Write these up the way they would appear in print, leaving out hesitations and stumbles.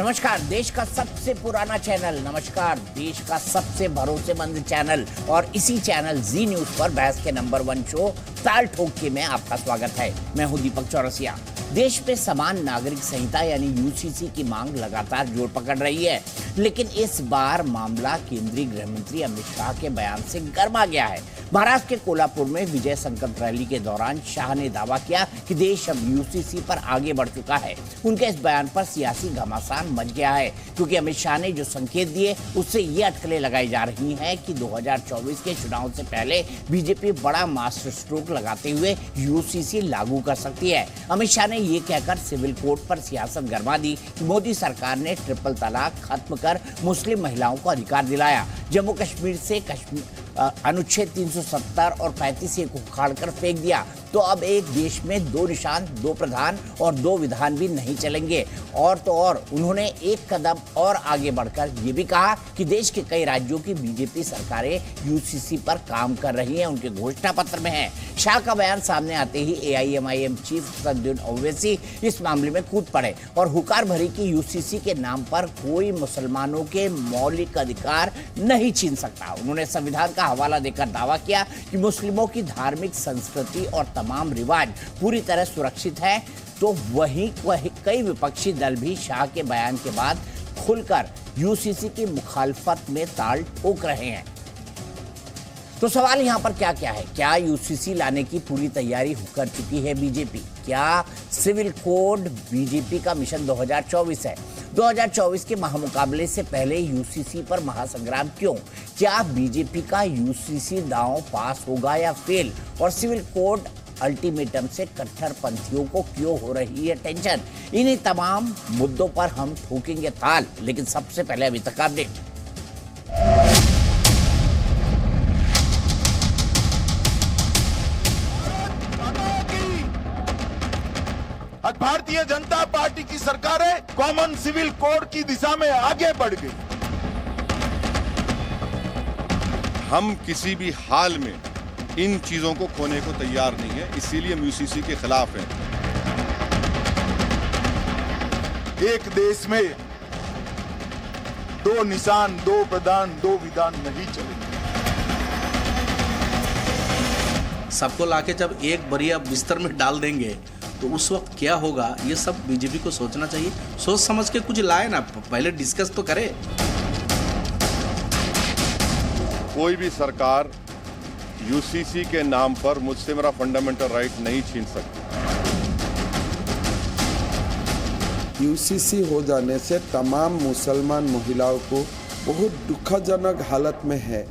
नमस्कार, देश का सबसे पुराना चैनल, नमस्कार देश का सबसे भरोसेमंद चैनल और इसी चैनल जी न्यूज पर बहस के नंबर 1 शो ताल ठोक के में आपका स्वागत है। मैं हूं दीपक चौरसिया। देश में समान नागरिक संहिता यानी यूसीसी की मांग लगातार जोर पकड़ रही है, लेकिन इस बार मामला केंद्रीय गृह मंत्री अमित शाह के बयान से गर्मा गया है। महाराष्ट्र के कोल्हापुर में विजय संकल्प रैली के दौरान शाह ने दावा किया कि देश अब यूसीसी पर आगे बढ़ चुका है। उनके इस बयान पर सियासी घमासान मच गया है, क्योंकि अमित शाह ने जो संकेत दिए उससे ये अटकलें लगाई जा रही हैं कि 2024 के चुनाव से पहले बीजेपी बड़ा मास्टर स्ट्रोक लगाते हुए यूसीसी लागू कर सकती है। अमित शाह ने ये कहकर सिविल कोड पर सियासत गरमा दी कि मोदी सरकार ने ट्रिपल तलाक खत्म कर मुस्लिम महिलाओं को अधिकार दिलाया। जम्मू कश्मीर से अनुच्छेद 370 और 35 को उखाड़कर फेंक दिया, तो अब एक देश में 2 निशान, 2 प्रधान और 2 विधान भी नहीं चलेंगे। और तो और उन्होंने एक कदम और आगे बढ़कर ये भी कहा कि देश के कई राज्यों की बीजेपी सरकारें यूसीसी पर काम कर रही हैं, उनके घोषणा पत्र में है। शाह का बयान सामने आते ही एआईएमआईएम चीफ असदुद्दीन ओवैसी इस मामले में कूद पड़े और हुकार भरी कि यूसीसी के नाम पर कोई मुसलमानों के मौलिक अधिकार नहीं छीन सकता। उन्होंने संविधान का हवाला देकर दावा किया कि मुस्लिमों की धार्मिक संस्कृति और तमाम रिवाज पूरी तरह सुरक्षित है। तो वहीं कई विपक्षी दल भी शाह के बयान के बाद खुलकर यूसीसी की मुखालफत में ताल ठोक रहे हैं। तो सवाल यहाँ पर क्या क्या है? क्या यूसीसी लाने की पूरी तैयारी कर चुकी है बीजेपी? क्या सिविल कोड बीजेपी का मिशन 2024 है? 2024 के महामुकाबले से पहले यूसीसी पर महासंग्राम क्यों? क्या बीजेपी का यूसीसी दांव पास होगा या फेल? और सिविल कोड अल्टीमेटम से कट्टरपंथियों को क्यों हो रही है टेंशन? इन्हीं तमाम मुद्दों पर हम ठोकेंगे ताल, लेकिन सबसे पहले अभी तक अपडेट। भारतीय जनता पार्टी की सरकारें कॉमन सिविल कोड की दिशा में आगे बढ़ गई। हम किसी भी हाल में इन चीजों को खोने को तैयार नहीं है, इसीलिए हम यूसीसी के खिलाफ हैं। एक देश में 2 निशान, 2 प्रधान, 2 विधान नहीं चलेंगे। सबको लाके जब एक बढ़िया बिस्तर में डाल देंगे तो उस वक्त क्या होगा, ये सब बीजेपी को सोचना चाहिए। सोच समझ के कुछ लाए ना, पहले डिस्कस तो करे। कोई भी सरकार यूसीसी के नाम पर मुझसे मेरा फंडामेंटल राइट नहीं छीन सकती। यूसीसी हो जाने से तमाम मुसलमान महिलाओं को बहुत दुखजनक हालत में है,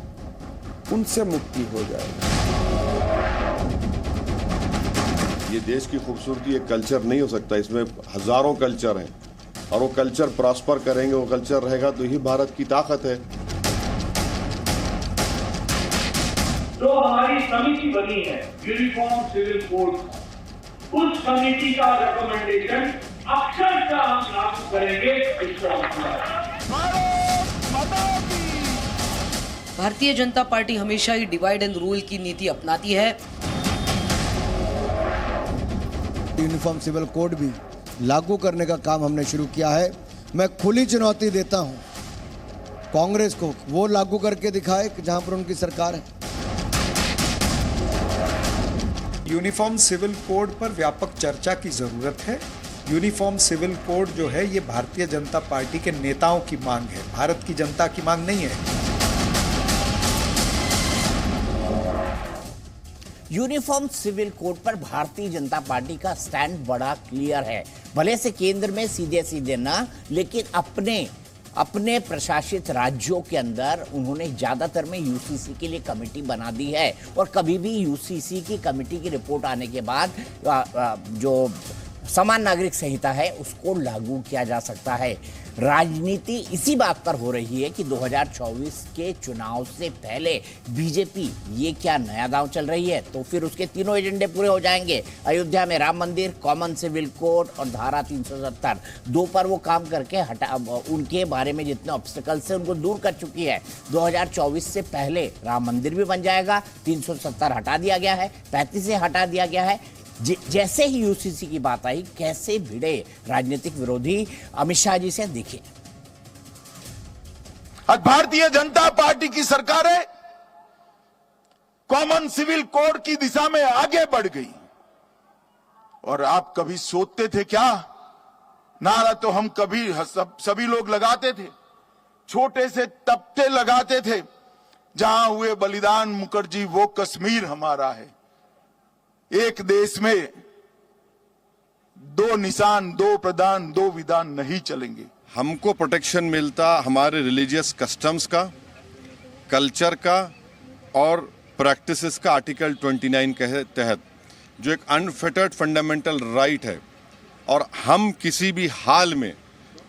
उनसे मुक्ति हो जाएगी। ये देश की खूबसूरती एक कल्चर नहीं हो सकता, इसमें हजारों कल्चर हैं और वो कल्चर प्रॉस्पर करेंगे, वो कल्चर रहेगा तो ही भारत की ताकत है। जो हमारी समिति बनी है यूनिफॉर्म सिविल कोड, उस समिति का रिकमेंडेशन अक्षरशः हम लागू करेंगे। भारतीय जनता पार्टी हमेशा ही डिवाइड एंड रूल की नीति अपनाती है। यूनिफॉर्म सिविल कोड भी लागू करने का काम हमने शुरू किया है। मैं खुली चुनौती देता हूं कांग्रेस को, वो लागू करके दिखाए जहां पर उनकी सरकार है। यूनिफॉर्म सिविल कोड पर व्यापक चर्चा की जरूरत है। यूनिफॉर्म सिविल कोड जो है ये भारतीय जनता पार्टी के नेताओं की मांग है, भारत की जनता की मांग नहीं है। यूनिफॉर्म सिविल कोड पर भारतीय जनता पार्टी का स्टैंड बड़ा क्लियर है। भले से केंद्र में सीधे सीधे ना, लेकिन अपने प्रशासित राज्यों के अंदर उन्होंने ज्यादातर में यूसीसी के लिए कमेटी बना दी है और कभी भी यूसीसी की कमेटी की रिपोर्ट आने के बाद जो समान नागरिक संहिता है उसको लागू किया जा सकता है। राजनीति इसी बात पर हो रही है कि 2024 के चुनाव से पहले बीजेपी ये क्या नया दांव चल रही है, तो फिर उसके तीनों एजेंडे पूरे हो जाएंगे। अयोध्या में राम मंदिर, कॉमन सिविल कोड और धारा 370 2 पर वो काम करके उनके बारे में जितने ऑब्स्टिकल्स हैं उनको दूर कर चुकी है। 2024 से पहले राम मंदिर भी बन जाएगा, 370 हटा दिया गया है, 35 से हटा दिया गया है। जैसे ही यूसीसी की बात आई कैसे भिड़े राजनीतिक विरोधी अमित शाह जी से, देखिए। आज भारतीय जनता पार्टी की सरकारें कॉमन सिविल कोड की दिशा में आगे बढ़ गई। और आप कभी सोचते थे क्या? नारा तो हम कभी सभी लोग लगाते थे, छोटे से तख्ते लगाते थे, जहां हुए बलिदान मुखर्जी वो कश्मीर हमारा है। एक देश में दो निशान, दो प्रधान, दो विधान नहीं चलेंगे। हमको प्रोटेक्शन मिलता हमारे रिलीजियस कस्टम्स का, कल्चर का और प्रैक्टिसेस का आर्टिकल 29 के तहत, जो एक अनफेटर्ड फंडामेंटल राइट है। और हम किसी भी हाल में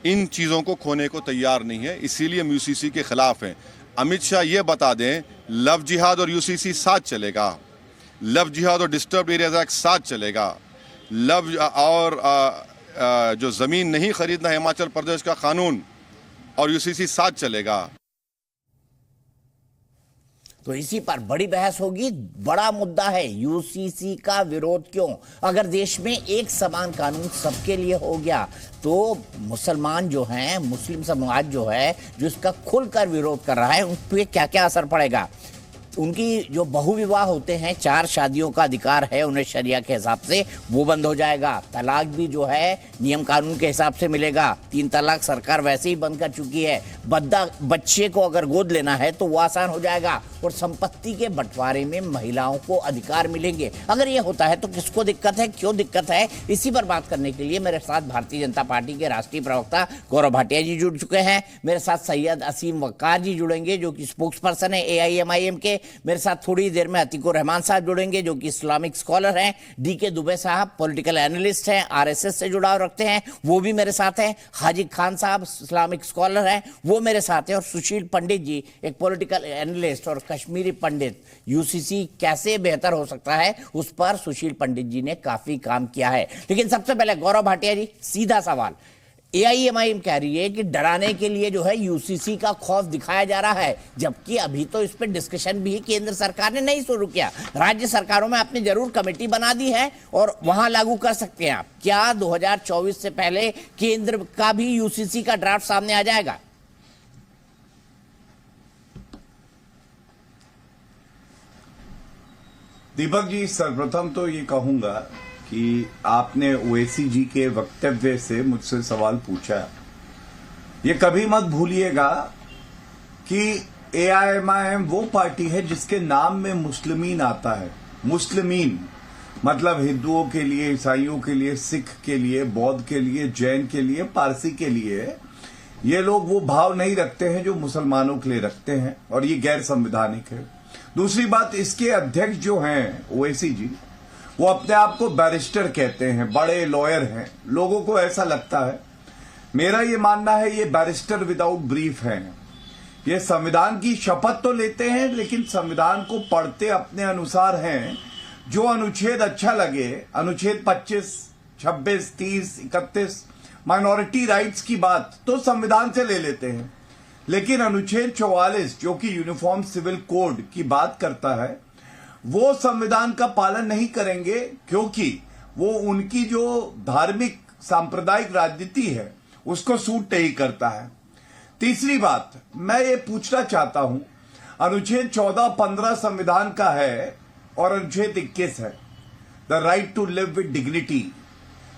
इन चीज़ों को खोने को तैयार नहीं है, इसीलिए हम यूसीसी के खिलाफ हैं। अमित शाह ये बता दें, लव जिहाद और यूसीसी साथ चलेगा, लव जिहाद और डिस्टर्ब एरियाज एक्ट साथ चलेगा, लव और जो ज़मीन नहीं खरीदना हिमाचल प्रदेश का कानून और यूसीसी साथ चलेगा। तो इसी पर बड़ी बहस होगी। बड़ा मुद्दा है यूसीसी का विरोध क्यों? अगर देश में एक समान कानून सबके लिए हो गया तो मुसलमान जो हैं, मुस्लिम समाज जो है, जो इसका खुलकर विरोध कर रहा है, उन पर क्या क्या असर पड़ेगा? उनकी जो बहुविवाह होते हैं, 4 शादियों का अधिकार है उन्हें शरिया के हिसाब से, वो बंद हो जाएगा। तलाक भी जो है नियम कानून के हिसाब से मिलेगा। 3 तलाक सरकार वैसे ही बंद कर चुकी है। बच्चे को अगर गोद लेना है तो वो आसान हो जाएगा। और संपत्ति के बंटवारे में महिलाओं को अधिकार मिलेंगे। अगर ये होता है तो किसको दिक्कत है, क्यों दिक्कत है? इसी पर बात करने के लिए मेरे साथ भारतीय जनता पार्टी के राष्ट्रीय प्रवक्ता गौरव भाटिया जी जुड़ चुके हैं। मेरे साथ सैयद असीम वक्कार जी जुड़ेंगे, जो कि स्पोक्स पर्सन है AIMIM के। मेरे साथ थोड़ी देर में अतीकुर रहमान साहब जुड़ेंगे, जो कि इस्लामिक स्कॉलर हैं। DK दुबे साहब पॉलिटिकल एनालिस्ट हैं, RSS से जुड़ाव रखते हैं, वो भी मेरे साथ हैं। हाजी खान साहब इस्लामिक स्कॉलर हैं, वो मेरे साथ हैं। और सुशील पंडित जी एक पॉलिटिकल एनालिस्ट और कश्मीरी पंडित। यूसीसी कैसे बेहतर हो सकता है, उस पर सुशील पंडित जी ने काफी काम किया है। लेकिन सबसे पहले गौरव भाटिया जी, सीधा सवाल। AIMIM कह रही है कि डराने के लिए जो है यूसीसी का खौफ दिखाया जा रहा है, जबकि अभी तो इस पर डिस्कशन भी केंद्र सरकार ने नहीं शुरू किया। राज्य सरकारों में आपने जरूर कमेटी बना दी है और वहां लागू कर सकते हैं आप। क्या 2024 से पहले केंद्र का भी यूसीसी का ड्राफ्ट सामने आ जाएगा? दीपक जी, सर्वप्रथम तो ये कहूंगा कि आपने ओवैसी जी के वक्तव्य से मुझसे सवाल पूछा। ये कभी मत भूलिएगा कि AIMIM वो पार्टी है जिसके नाम में मुस्लिमीन आता है। मुस्लिमीन मतलब हिंदुओं के लिए, ईसाइयों के लिए, सिख के लिए, बौद्ध के लिए, जैन के लिए, पारसी के लिए। ये लोग वो भाव नहीं रखते हैं जो मुसलमानों के लिए रखते हैं, और ये गैर संवैधानिक है। दूसरी बात, इसके अध्यक्ष जो हैं ओवैसी जी, वो अपने आप को बैरिस्टर कहते हैं, बड़े लॉयर हैं। लोगों को ऐसा लगता है, मेरा ये मानना है ये बैरिस्टर विदाउट ब्रीफ हैं। ये संविधान की शपथ तो लेते हैं, लेकिन संविधान को पढ़ते अपने अनुसार हैं। जो अनुच्छेद अच्छा लगे, अनुच्छेद 25, 26, 30, 31, माइनॉरिटी राइट्स की बात तो संविधान से ले लेते हैं, लेकिन अनुच्छेद 44 जो कि यूनिफॉर्म सिविल कोड की बात करता है, वो संविधान का पालन नहीं करेंगे, क्योंकि वो उनकी जो धार्मिक सांप्रदायिक राजनीति है उसको सूट नहीं करता है। तीसरी बात, मैं ये पूछना चाहता हूं, अनुच्छेद 14, 15 संविधान का है और अनुच्छेद 21 है, the right to live with dignity.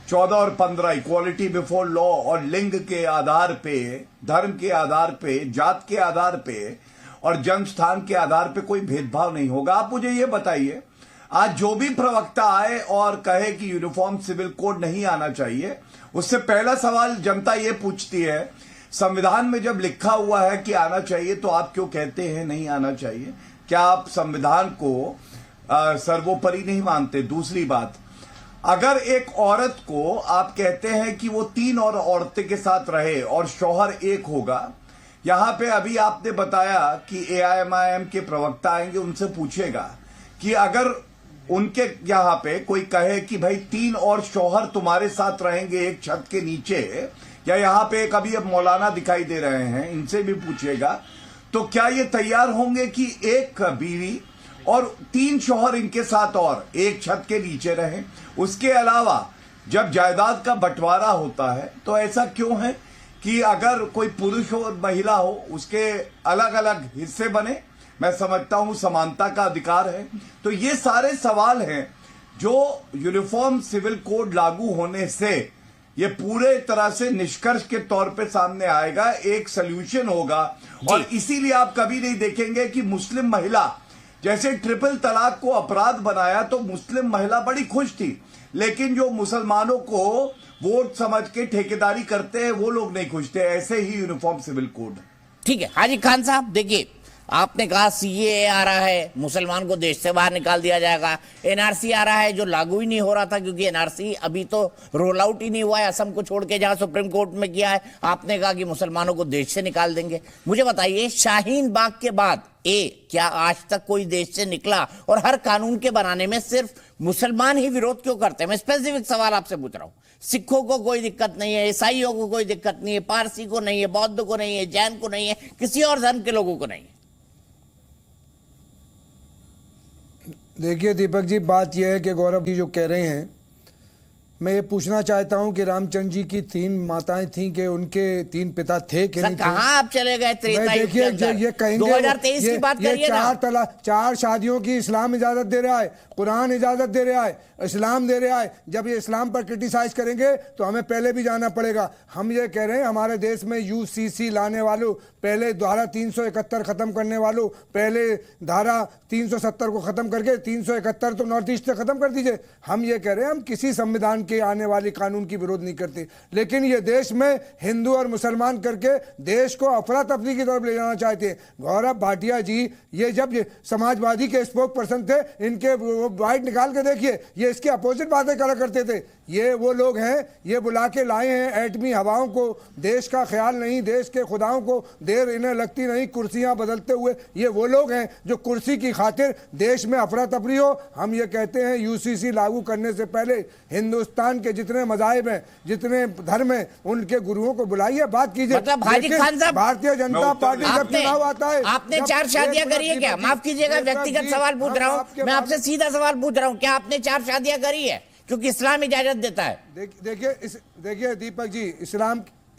14 और 15 इक्वालिटी बिफोर लॉ, और लिंग के आधार पे, धर्म के आधार पे, जात के आधार पे और जन्म स्थान के आधार पे कोई भेदभाव नहीं होगा। आप मुझे ये बताइए, आज जो भी प्रवक्ता आए और कहे कि यूनिफॉर्म सिविल कोड नहीं आना चाहिए, उससे पहला सवाल जनता ये पूछती है, संविधान में जब लिखा हुआ है कि आना चाहिए तो आप क्यों कहते हैं नहीं आना चाहिए? क्या आप संविधान को सर्वोपरि नहीं मानते? दूसरी बात, अगर एक औरत को आप कहते हैं कि वो 3 और औरतें के साथ रहे और शौहर एक होगा, यहां पे अभी आपने बताया कि AIMIM के प्रवक्ता आएंगे, उनसे पूछेगा कि अगर उनके यहां पे कोई कहे कि भाई 3 और शौहर तुम्हारे साथ रहेंगे एक छत के नीचे, या यहां पे कभी अब मौलाना दिखाई दे रहे हैं, इनसे भी पूछेगा, तो क्या ये तैयार होंगे कि एक बीवी और 3 शौहर इनके साथ और एक छत के नीचे रहे। उसके अलावा जब जायदाद का बंटवारा होता है तो ऐसा क्यों है कि अगर कोई पुरुष और महिला हो उसके अलग अलग हिस्से बने? मैं समझता हूं समानता का अधिकार है। तो ये सारे सवाल हैं जो यूनिफॉर्म सिविल कोड लागू होने से ये पूरे तरह से निष्कर्ष के तौर पे सामने आएगा, एक सल्यूशन होगा। और इसीलिए आप कभी नहीं देखेंगे कि मुस्लिम महिला, जैसे ट्रिपल तलाक को अपराध बनाया तो मुस्लिम महिला बड़ी खुश थी, लेकिन जो मुसलमानों को वोट समझ के ठेकेदारी करते हैं वो लोग नहीं खुश थे। ऐसे ही यूनिफॉर्म सिविल कोड। ठीक है हाजी खान साहब, देखिए आपने कहा सीएए आ रहा है, मुसलमान को देश से बाहर निकाल दिया जाएगा। एनआरसी आ रहा है जो लागू ही नहीं हो रहा था, क्योंकि एनआरसी अभी तो रोल आउट ही नहीं हुआ है, असम को छोड़ के जहां सुप्रीम कोर्ट में किया है। आपने कहा कि मुसलमानों को देश से निकाल देंगे। मुझे बताइए, शाहीन बाग के बाद क्या आज तक कोई देश से निकला? और हर कानून के बनाने में सिर्फ मुसलमान ही विरोध क्यों करते हैं? मैं स्पेसिफिक सवाल आपसे पूछ रहा हूं। सिखों को कोई दिक्कत नहीं है, ईसाइयों को कोई दिक्कत नहीं है, पारसी को नहीं है, बौद्ध को नहीं है, जैन को नहीं है, किसी और धर्म के लोगों को नहीं है। देखिए दीपक जी, बात यह है कि गौरव जी जो कह रहे हैं, मैं ये पूछना चाहता हूं कि रामचंद्र जी की 3 माताएं थीं कि उनके 3 पिता थे कि नहीं थे? कहां आप चले गए? देखिए ये कहेंगे 2023 की बात करिए ना। 4 शादियों की इस्लाम इजाजत दे रहा है, कुरान इजाजत दे रहा है, इस्लाम दे रहा है। जब ये इस्लाम पर क्रिटिसाइज करेंगे तो हमें पहले भी जाना पड़ेगा। हम ये कह रहे हैं हमारे देश में यूसीसी लाने वालों, पहले धारा 371 खत्म करने वालों, पहले धारा 370 को खत्म करके 371 तो नॉर्थ ईस्ट से खत्म कर दीजिए। हम ये कह रहे हैं हम किसी संविधान के आने वाले कानून की विरोध नहीं करते, लेकिन ये देश में हिंदू और मुसलमान करके देश को अफरा तफरी की तरफ ले जाना चाहते हैं। गौरव भाटिया जी ये जब ये समाजवादी के स्पोक पर्सन थे, इनके वाइट निकाल के देखिए, ये इसके अपोजिट बातें करा करते थे। ये वो लोग हैं, ये बुला के लाए हैं एटमी हवाओं को, देश का ख्याल नहीं, देश के खुदाओं को देर इन्हें लगती नहीं, कुर्सियां बदलते हुए। ये वो लोग हैं जो कुर्सी की खातिर देश में अफरा तफरी हो। हम ये कहते हैं यूसीसी लागू करने से पहले हिंदुस्तान के जितने मज़ाहिब हैं, जितने धर्म हैं, उनके गुरुओं को बुलाइए, बात कीजिए। मतलब हाजी खान साहब, भारतीय जनता पार्टी जब चुनाव आता है, आपने 4 शादियां करी है क्या? माफ कीजिएगा, व्यक्तिगत सवाल पूछ रहा हूं, मैं आपसे सीधा सवाल पूछ रहा हूं, क्या आपने 4 शादियां करी है? क्योंकि इस्लाम इजाजत देता है। देखिए दीपक जी,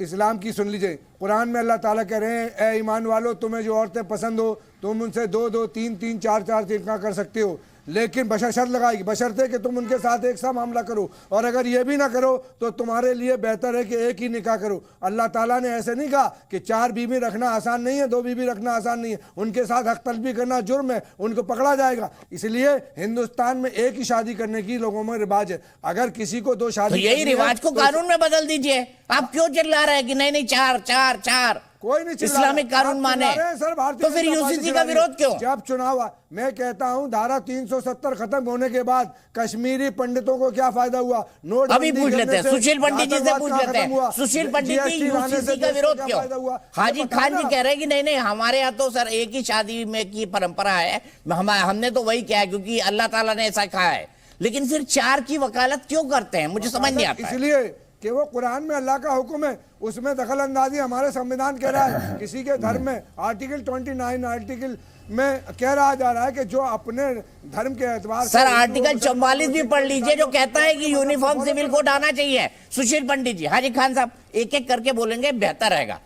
इस्लाम की सुन लीजिए। कुरान में अल्लाह ताला कह रहे हैं, ए ईमान वालो, तुम्हें जो औरतें पसंद हो तुम उनसे 2-2, 3-3, 4-4 तिनका कर सकते हो, लेकिन शर्त लगाएगी, बशर्ते कि तुम उनके साथ एक सा मामला करो, और अगर ये भी ना करो तो तुम्हारे लिए बेहतर है कि एक ही निकाह करो। अल्लाह ताला ने ऐसे नहीं कहा कि 4 बीवी रखना आसान नहीं है, 2 बीवी रखना आसान नहीं है, उनके साथ हक तलबी करना जुर्म है, उनको पकड़ा जाएगा। इसलिए हिंदुस्तान में एक ही शादी करने की लोगों में रिवाज है। अगर किसी को 2 शादी, तो यही रिवाज को कानून में बदल दीजिए। आप क्यों चिल्ला रहे हैं कि नहीं 4? कोई नहीं, इस्लामिक कानून माने सर, तो फिर यूसीसी का विरोध क्यों? जब चुनाव, मैं कहता हूं धारा 370 खत्म होने के बाद कश्मीरी पंडितों को क्या फायदा हुआ? नोट अभी पूछ लेते हैं, सुशील पंडित जी से पूछ लेते हैं। सुशील पंडित जी, यूसीसी का विरोध क्यों? हाजी खान जी कह रहे हैं कि नहीं हमारे यहाँ तो सर एक ही शादी में की परंपरा है, हमने तो वही किया है क्योंकि अल्लाह ताला ने ऐसा कहा है। लेकिन फिर 4 की वकालत क्यों करते हैं? मुझे समझ नहीं आता। इसलिए कि वो कुरान में अल्लाह का हुक्म है, उसमें दखल अंदाजी हमारे संविधान कह रहा है। किसी के धर्म में आर्टिकल 29 आर्टिकल में कह रहा जा रहा है कि जो अपने धर्म के एतबार से, सर आर्टिकल 44 भी पढ़ लीजिए जो कहता है कि यूनिफॉर्म सिविल कोड आना चाहिए। सुशील पंडित जी, हाजी खान साहब एक एक करके बोलेंगे, बेहतर रहेगा।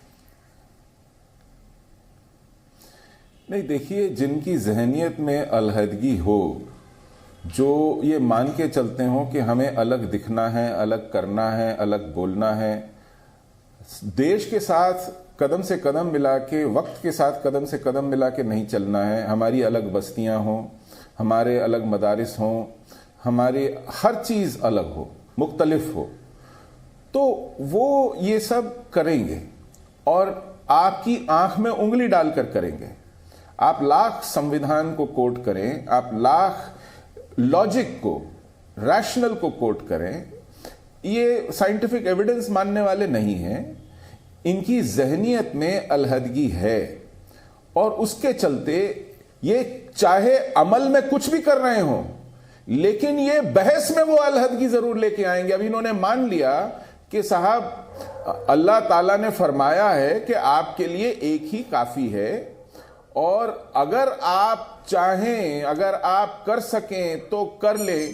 नहीं, देखिए, जिनकी जहनियत में अलहदगी हो, जो ये मान के चलते हो कि हमें अलग दिखना है, अलग करना है, अलग बोलना है, देश के साथ कदम से कदम मिला के, वक्त के साथ कदम से कदम मिला के नहीं चलना है। हमारी अलग बस्तियां हों, हमारे अलग मदारिस हों, हमारी हर चीज़ अलग हो, मुख्तलिफ हो, तो वो ये सब करेंगे और आपकी आंख में उंगली डालकर करेंगे। आप लाख संविधान को कोट करें, आप लाख लॉजिक को, रैशनल को कोट करें, ये साइंटिफिक एविडेंस मानने वाले नहीं हैं। इनकी जहनियत में अलहदगी है और उसके चलते ये चाहे अमल में कुछ भी कर रहे हों, लेकिन ये बहस में वो अलहदगी जरूर लेके आएंगे। अब इन्होंने मान लिया कि साहब अल्लाह ताला ने फरमाया है कि आपके लिए एक ही काफी है और अगर आप चाहें, अगर आप कर सकें तो कर ले।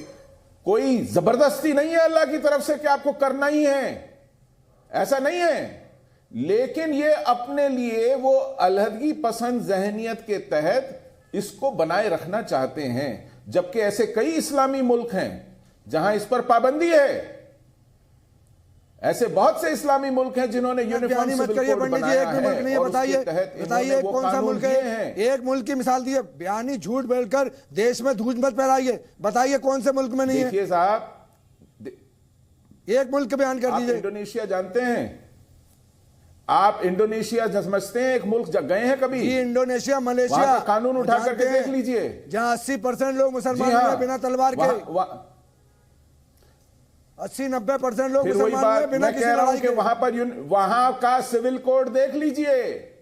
कोई जबरदस्ती नहीं है अल्लाह की तरफ से कि आपको करना ही है, ऐसा नहीं है। लेकिन ये अपने लिए वो अलहदगी पसंद जहनियत के तहत इसको बनाए रखना चाहते हैं, जबकि ऐसे कई इस्लामी मुल्क हैं जहां इस पर पाबंदी है। ऐसे बहुत से इस्लामी मुल्क हैं जिन्होंने यूनिफॉर्म सिविल कोड बनाया है और उसके तहत बताइए कौन सा मुल्क है? एक मुल्क की मिसाल दी है, बयानी झूठ बोलकर देश में धूज मत फैलाइए। बताइए कौन से मुल्क में नहीं है? देखिए साहब, एक मुल्क बयान कर दीजिए। इंडोनेशिया जानते हैं आप? इंडोनेशिया समझते हैं एक मुल्क गए हैं कभी? इंडोनेशिया, मलेशिया कानून उठा करके देख लीजिए, जहां 80% लोग मुसलमान हैं बिना तलवार के। 80-90% लोग मुसलमान हैं बिना किसी लड़ाई के। वहां का सिविल कोड देख लीजिए,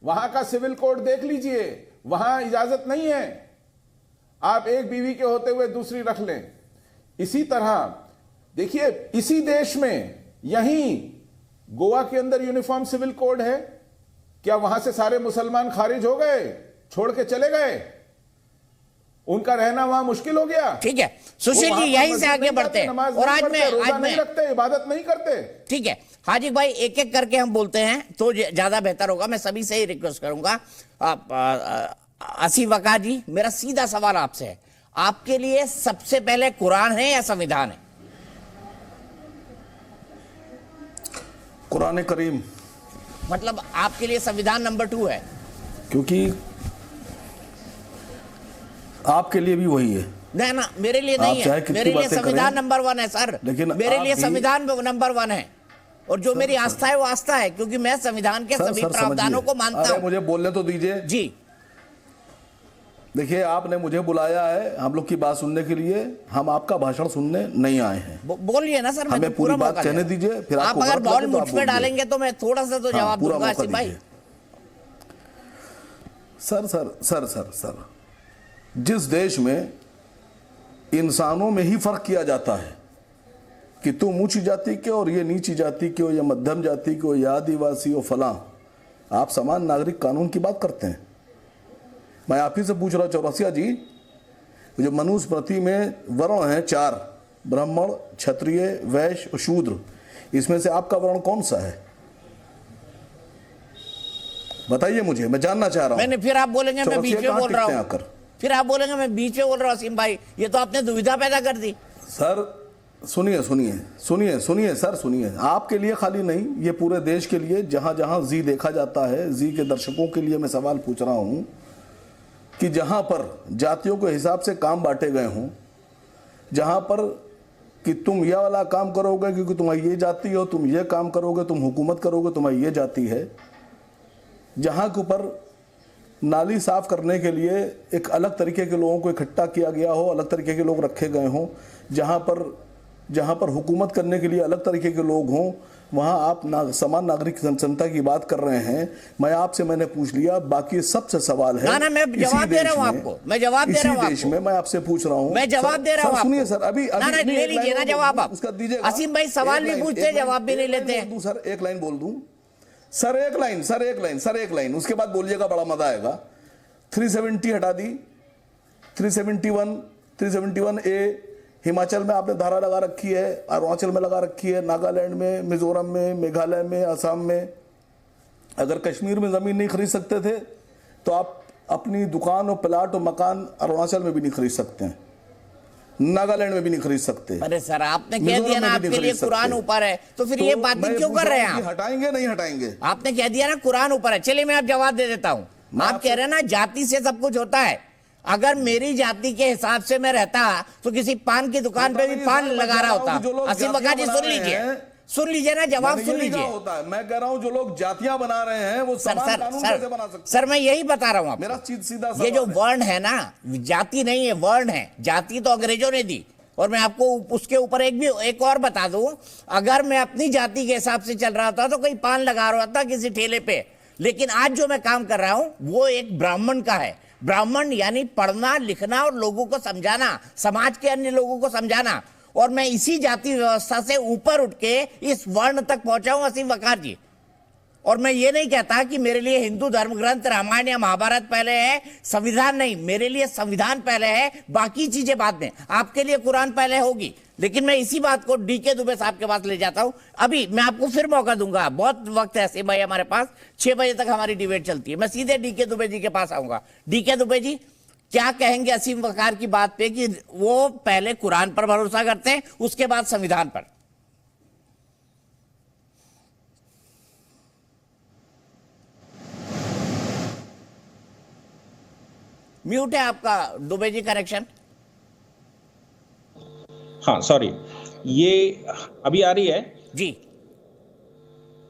वहां का सिविल कोड देख लीजिए, वहां इजाजत नहीं है आप एक बीवी के होते हुए दूसरी रख लें। इसी तरह देखिए, इसी देश में यहीं गोवा के अंदर यूनिफॉर्म सिविल कोड है। क्या वहां से सारे मुसलमान खारिज हो गए, छोड़ के चले गए? उनका रहना वहां मुश्किल हो गया। ठीक है सुशील जी, यहीं से आगे बढ़ते हैं। और आज नहीं रखते, इबादत नहीं करते। ठीक है हाजी भाई, एक एक करके हम बोलते हैं तो ज्यादा बेहतर होगा। मैं सभी से ही रिक्वेस्ट करूंगा। आसिफ वकार जी, मेरा सीधा सवाल आपसे है, आपके लिए सबसे पहले कुरान है या संविधान है? कुरान करीम। मतलब आपके लिए संविधान नंबर 2 है? क्योंकि आपके लिए भी वही है ना, मेरे लिए नहीं है। मेरे लिए संविधान नंबर 1 है सर, लेकिन मेरे लिए संविधान नंबर 1 है। और जो मेरी आस्था है वो आस्था है, क्योंकि मैं संविधान के सभी प्रावधानों को मानता हूं। मुझे बोलने तो दीजिए जी। देखिए, आपने मुझे बुलाया है हम लोग की बात सुनने के लिए, हम आपका भाषण सुनने नहीं आए हैं। बोलिए ना सर, हमें पूरी बात कहने दीजिए। फिर आप अगर बॉल मुझ पे डालेंगे तो मैं थोड़ा सा तो जवाब दूंगा आसिफ भाई। सर, जिस देश में इंसानों में ही फर्क किया जाता है कि तुम ऊंची जाति के और ये नीची जाति के हो, या मध्यम जाति के हो, या आदिवासी हो, फलां, आप समान नागरिक कानून की बात करते हैं। मैं आप ही से पूछ रहा हूं चौरसिया जी, जो मनुस्मृति में वर्ण हैं 4, ब्राह्मण, क्षत्रिय, वैश्य और शूद्र, इसमें से आपका वर्ण कौन सा है? बताइए मुझे, मैं जानना चाह रहा हूं। फिर आप बोलेंगे मैं बीच में बोल रहा हूं, फिर आप बोलेंगे मैं बीच में बोल रहा हूं। असीम भाई, ये तो आपने दुविधा पैदा कर दी। सर सुनिए सर, सुनिए। आपके लिए खाली नहीं, ये पूरे देश के लिए, जहां जहां जी देखा जाता है, जी के दर्शकों के लिए मैं सवाल पूछ रहा हूं कि जहां पर जातियों के हिसाब से काम बांटे गए हों, जहां पर कि तुम यह वाला काम करोगे क्योंकि तुम्हारी ये जाति हो, तुम ये काम करोगे, तुम हुकूमत करोगे, तुम्हारी ये जाति है, जहां के ऊपर नाली साफ करने के लिए एक अलग तरीके के लोगों को इकट्ठा किया गया हो, अलग तरीके के लोग रखे गए हों, जहां पर हुकूमत करने के लिए अलग तरीके के लोग हों, वहां आप समान नागरिक जनता की बात कर रहे हैं। मैंने पूछ लिया, बाकी सबसे सवाल है। ना, मैं जवाब दे रहा हूं आपको, मैं जवाब दे रहा हूं। देश में मैं आपसे पूछ रहा हूं, मैं जवाब दे रहा हूं। सुनिए सर, अभी ले लीजिए ना जवाब आप। उसका दीजिए। असीम भाई सवाल भी पूछते हैं, जवाब भी नहीं लेते हैं। सर एक लाइन बोल दूं, सर एक लाइन, उसके बाद बोलिएगा, बड़ा मजा आएगा। 370 हटा दी, 371A हिमाचल में आपने धारा लगा रखी है, अरुणाचल में लगा रखी है, नागालैंड में, मिजोरम में, मेघालय में, असम में। अगर कश्मीर में जमीन नहीं खरीद सकते थे तो आप अपनी दुकान और प्लाट और मकान अरुणाचल में भी नहीं खरीद सकते हैं, नागालैंड में भी नहीं खरीद सकते। अरे सर, आपने कह दिया ना आपके लिए कुरान ऊपर है, तो फिर ये बातें क्यों कर रहे हैं आप? हटाएंगे नहीं हटाएंगे? आपने कह दिया ना कुरान ऊपर है। चलिए मैं आप जवाब दे देता हूं। आप कह रहे हैं ना जाति से सब कुछ होता है। अगर मेरी जाति के हिसाब से मैं रहता तो किसी पान की दुकान पे भी पान लगा रहा होता। असीम वकार जी सुन लीजिए ना, जवाब सुन लीजिए। मैं कह रहा हूं जो लोग जातियां बना रहे हैं वो समान कानून कैसे बना सकते हैं? सर मैं यही बता रहा हूं। मेरा सीधा ये जो वर्ण है ना, जाति नहीं है, वर्ण है। जाति तो अंग्रेजों ने दी। और मैं आपको उसके ऊपर एक और बता दूं, अगर मैं अपनी जाति के हिसाब से चल रहा था तो कोई पान लगा रहा था किसी ठेले पे। लेकिन आज जो मैं काम कर रहा हूं वो एक ब्राह्मण का है। ब्राह्मण यानी पढ़ना लिखना और लोगों को समझाना, समाज के अन्य लोगों को समझाना। और मैं इसी जाति व्यवस्था से ऊपर उठ के इस वर्ण तक पहुंचा हूं। असीम वकार जी, और मैं ये नहीं कहता कि मेरे लिए हिंदू धर्म ग्रंथ रामायण या महाभारत पहले है, संविधान नहीं। मेरे लिए संविधान पहले है, बाकी चीजें बाद में। आपके लिए कुरान पहले होगी। लेकिन मैं इसी बात को डीके दुबे साहब के पास ले जाता हूं। अभी मैं आपको फिर मौका दूंगा, बहुत वक्त है ऐसे भाई हमारे पास, 6 बजे तक हमारी डिबेट चलती है। मैं सीधे डीके दुबे जी के पास आऊंगा। डीके दुबे जी, क्या कहेंगे असीम वकार की बात पे कि वो पहले कुरान पर भरोसा करते हैं, उसके बाद संविधान पर? म्यूट है आपका दुबे जी, कनेक्शन। हाँ सॉरी, ये अभी आ रही है जी।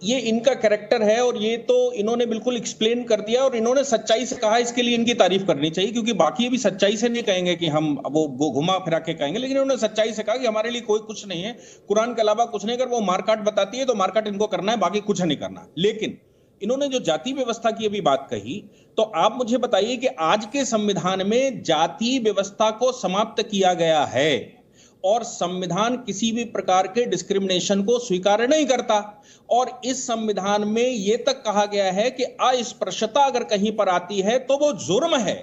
ये इनका कैरेक्टर है और ये तो इन्होंने बिल्कुल एक्सप्लेन कर दिया और इन्होंने सच्चाई से कहा, इसके लिए इनकी तारीफ करनी चाहिए, क्योंकि बाकी भी सच्चाई से नहीं कहेंगे कि हम वो घुमा फिरा के कहेंगे, लेकिन इन्होंने सच्चाई से कहा कि हमारे लिए कोई कुछ नहीं है, कुरान के अलावा कुछ नहीं। अगर वो मारकाट बताती है तो मारकाट इनको करना है, बाकी कुछ नहीं करना। लेकिन इन्होंने जो जाति व्यवस्था की अभी बात कही, तो आप मुझे बताइए कि आज के संविधान में जाति व्यवस्था को समाप्त किया गया है और संविधान किसी भी प्रकार के डिस्क्रिमिनेशन को स्वीकार नहीं करता। और इस संविधान में यह तक कहा गया है कि अस्पृश्यता अगर कहीं पर आती है तो वो जुर्म है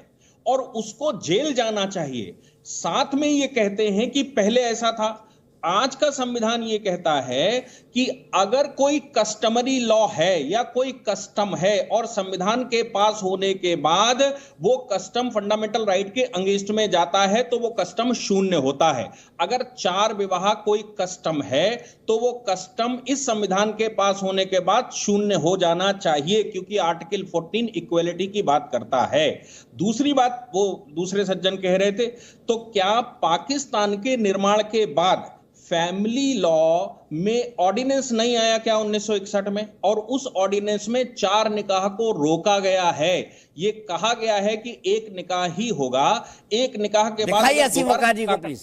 और उसको जेल जाना चाहिए। साथ में ये कहते हैं कि पहले ऐसा था। आज का संविधान ये कहता है कि अगर कोई कस्टमरी लॉ है या कोई कस्टम है और संविधान के पास होने के बाद वो कस्टम फंडामेंटल राइट के अगेंस्ट में जाता है तो वो कस्टम शून्य होता है। अगर 4 विवाह कोई कस्टम है तो वो कस्टम इस संविधान के पास होने के बाद शून्य हो जाना चाहिए, क्योंकि आर्टिकल 14 इक्वलिटी की बात करता है। दूसरी बात वो दूसरे सज्जन कह रहे थे, तो क्या पाकिस्तान के निर्माण के बाद फैमिली लॉ में ऑर्डिनेंस नहीं आया क्या 1961 में? और उस ऑर्डिनेंस में 4 निकाह को रोका गया है। ये कहा गया है कि 1 निकाह ही होगा, 1 निकाह के बाद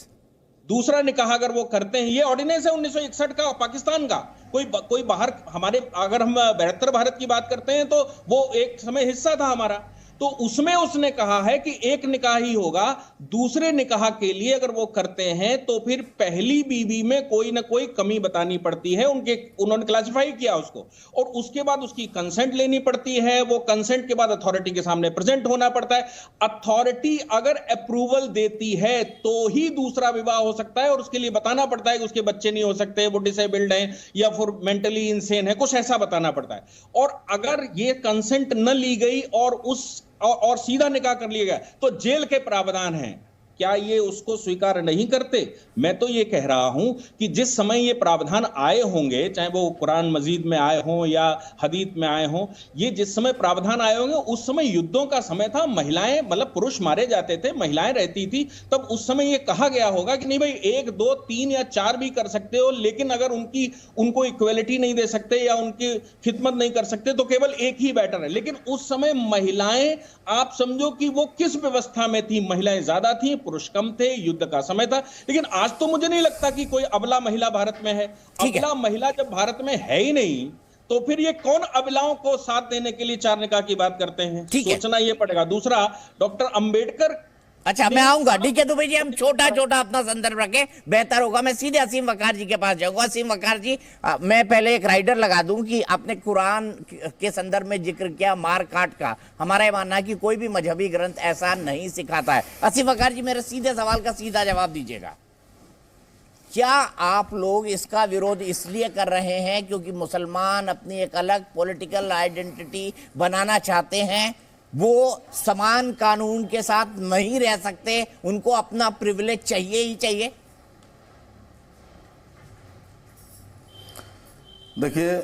दूसरा निकाह अगर वो करते हैं, ये ऑर्डिनेंस है 1961 का पाकिस्तान का। कोई बाहर हमारे, अगर हम 72 भारत की बात करते हैं तो वो एक समय हिस्सा था हमारा, तो उसमें उसने कहा है कि 1 निकाह ही होगा। दूसरे निकाह के लिए अगर वो करते हैं तो फिर पहली बीवी में कोई ना कोई कमी बतानी पड़ती है, उन्होंने क्लासिफाई किया उसको, और उसके बाद उसकी कंसेंट लेनी पड़ती है। वो कंसेंट के बाद अथॉरिटी के सामने प्रेजेंट होना पड़ता है। अथॉरिटी अगर अप्रूवल देती है तो ही दूसरा विवाह हो सकता है, और उसके लिए बताना पड़ता है कि उसके बच्चे नहीं हो सकते, वो डिसेबल्ड हैं या फिर मेंटली इंसेन है, कुछ ऐसा बताना पड़ता है। और अगर ये कंसेंट न ली गई और सीधा निकाह कर लिया गया तो जेल के प्रावधान हैं। क्या ये उसको स्वीकार नहीं करते? मैं तो ये कह रहा हूं कि जिस समय ये प्रावधान आए होंगे, चाहे वो कुरान मजीद में आए हों या हदीस में आए हों, ये जिस समय प्रावधान आए होंगे उस समय युद्धों का समय था, महिलाएं मतलब पुरुष मारे जाते थे, महिलाएं रहती थी, तब उस समय ये कहा गया होगा कि नहीं भाई 1, 2, 3 या 4 भी कर सकते हो, लेकिन अगर उनको इक्वलिटी नहीं दे सकते या उनकी खिदमत नहीं कर सकते तो केवल 1 ही बेटर है। लेकिन उस समय महिलाएं, आप समझो कि वो किस व्यवस्था में थी, महिलाएं ज्यादा थी, पुरुष कम थे, युद्ध का समय था। लेकिन आज तो मुझे नहीं लगता कि कोई अबला महिला भारत में है। अबला महिला जब भारत में है ही नहीं तो फिर ये कौन अबलाओं को साथ देने के लिए 4 निकाह की बात करते हैं? सोचना ये पड़ेगा। दूसरा, डॉक्टर अंबेडकर, अच्छा मैं आऊंगा डीके दुबे जी, हम छोटा छोटा अपना संदर्भ रखें, बेहतर होगा। मैं सीधे असीम वकार जी के पास जाऊंगा। असीम वकार जी, मैं पहले एक राइडर लगा दूं कि आपने कुरान के संदर्भ में जिक्र किया मार काट का। हमारा ये मानना है कि कोई भी मजहबी ग्रंथ ऐसा नहीं सिखाता है। असीम वकार जी, मेरे सीधे सवाल का सीधा जवाब दीजिएगा। क्या आप लोग इसका विरोध इसलिए कर रहे हैं क्योंकि मुसलमान अपनी एक अलग पॉलिटिकल आइडेंटिटी बनाना चाहते हैं, वो समान कानून के साथ नहीं रह सकते, उनको अपना प्रिविलेज चाहिए ही चाहिए? देखिए,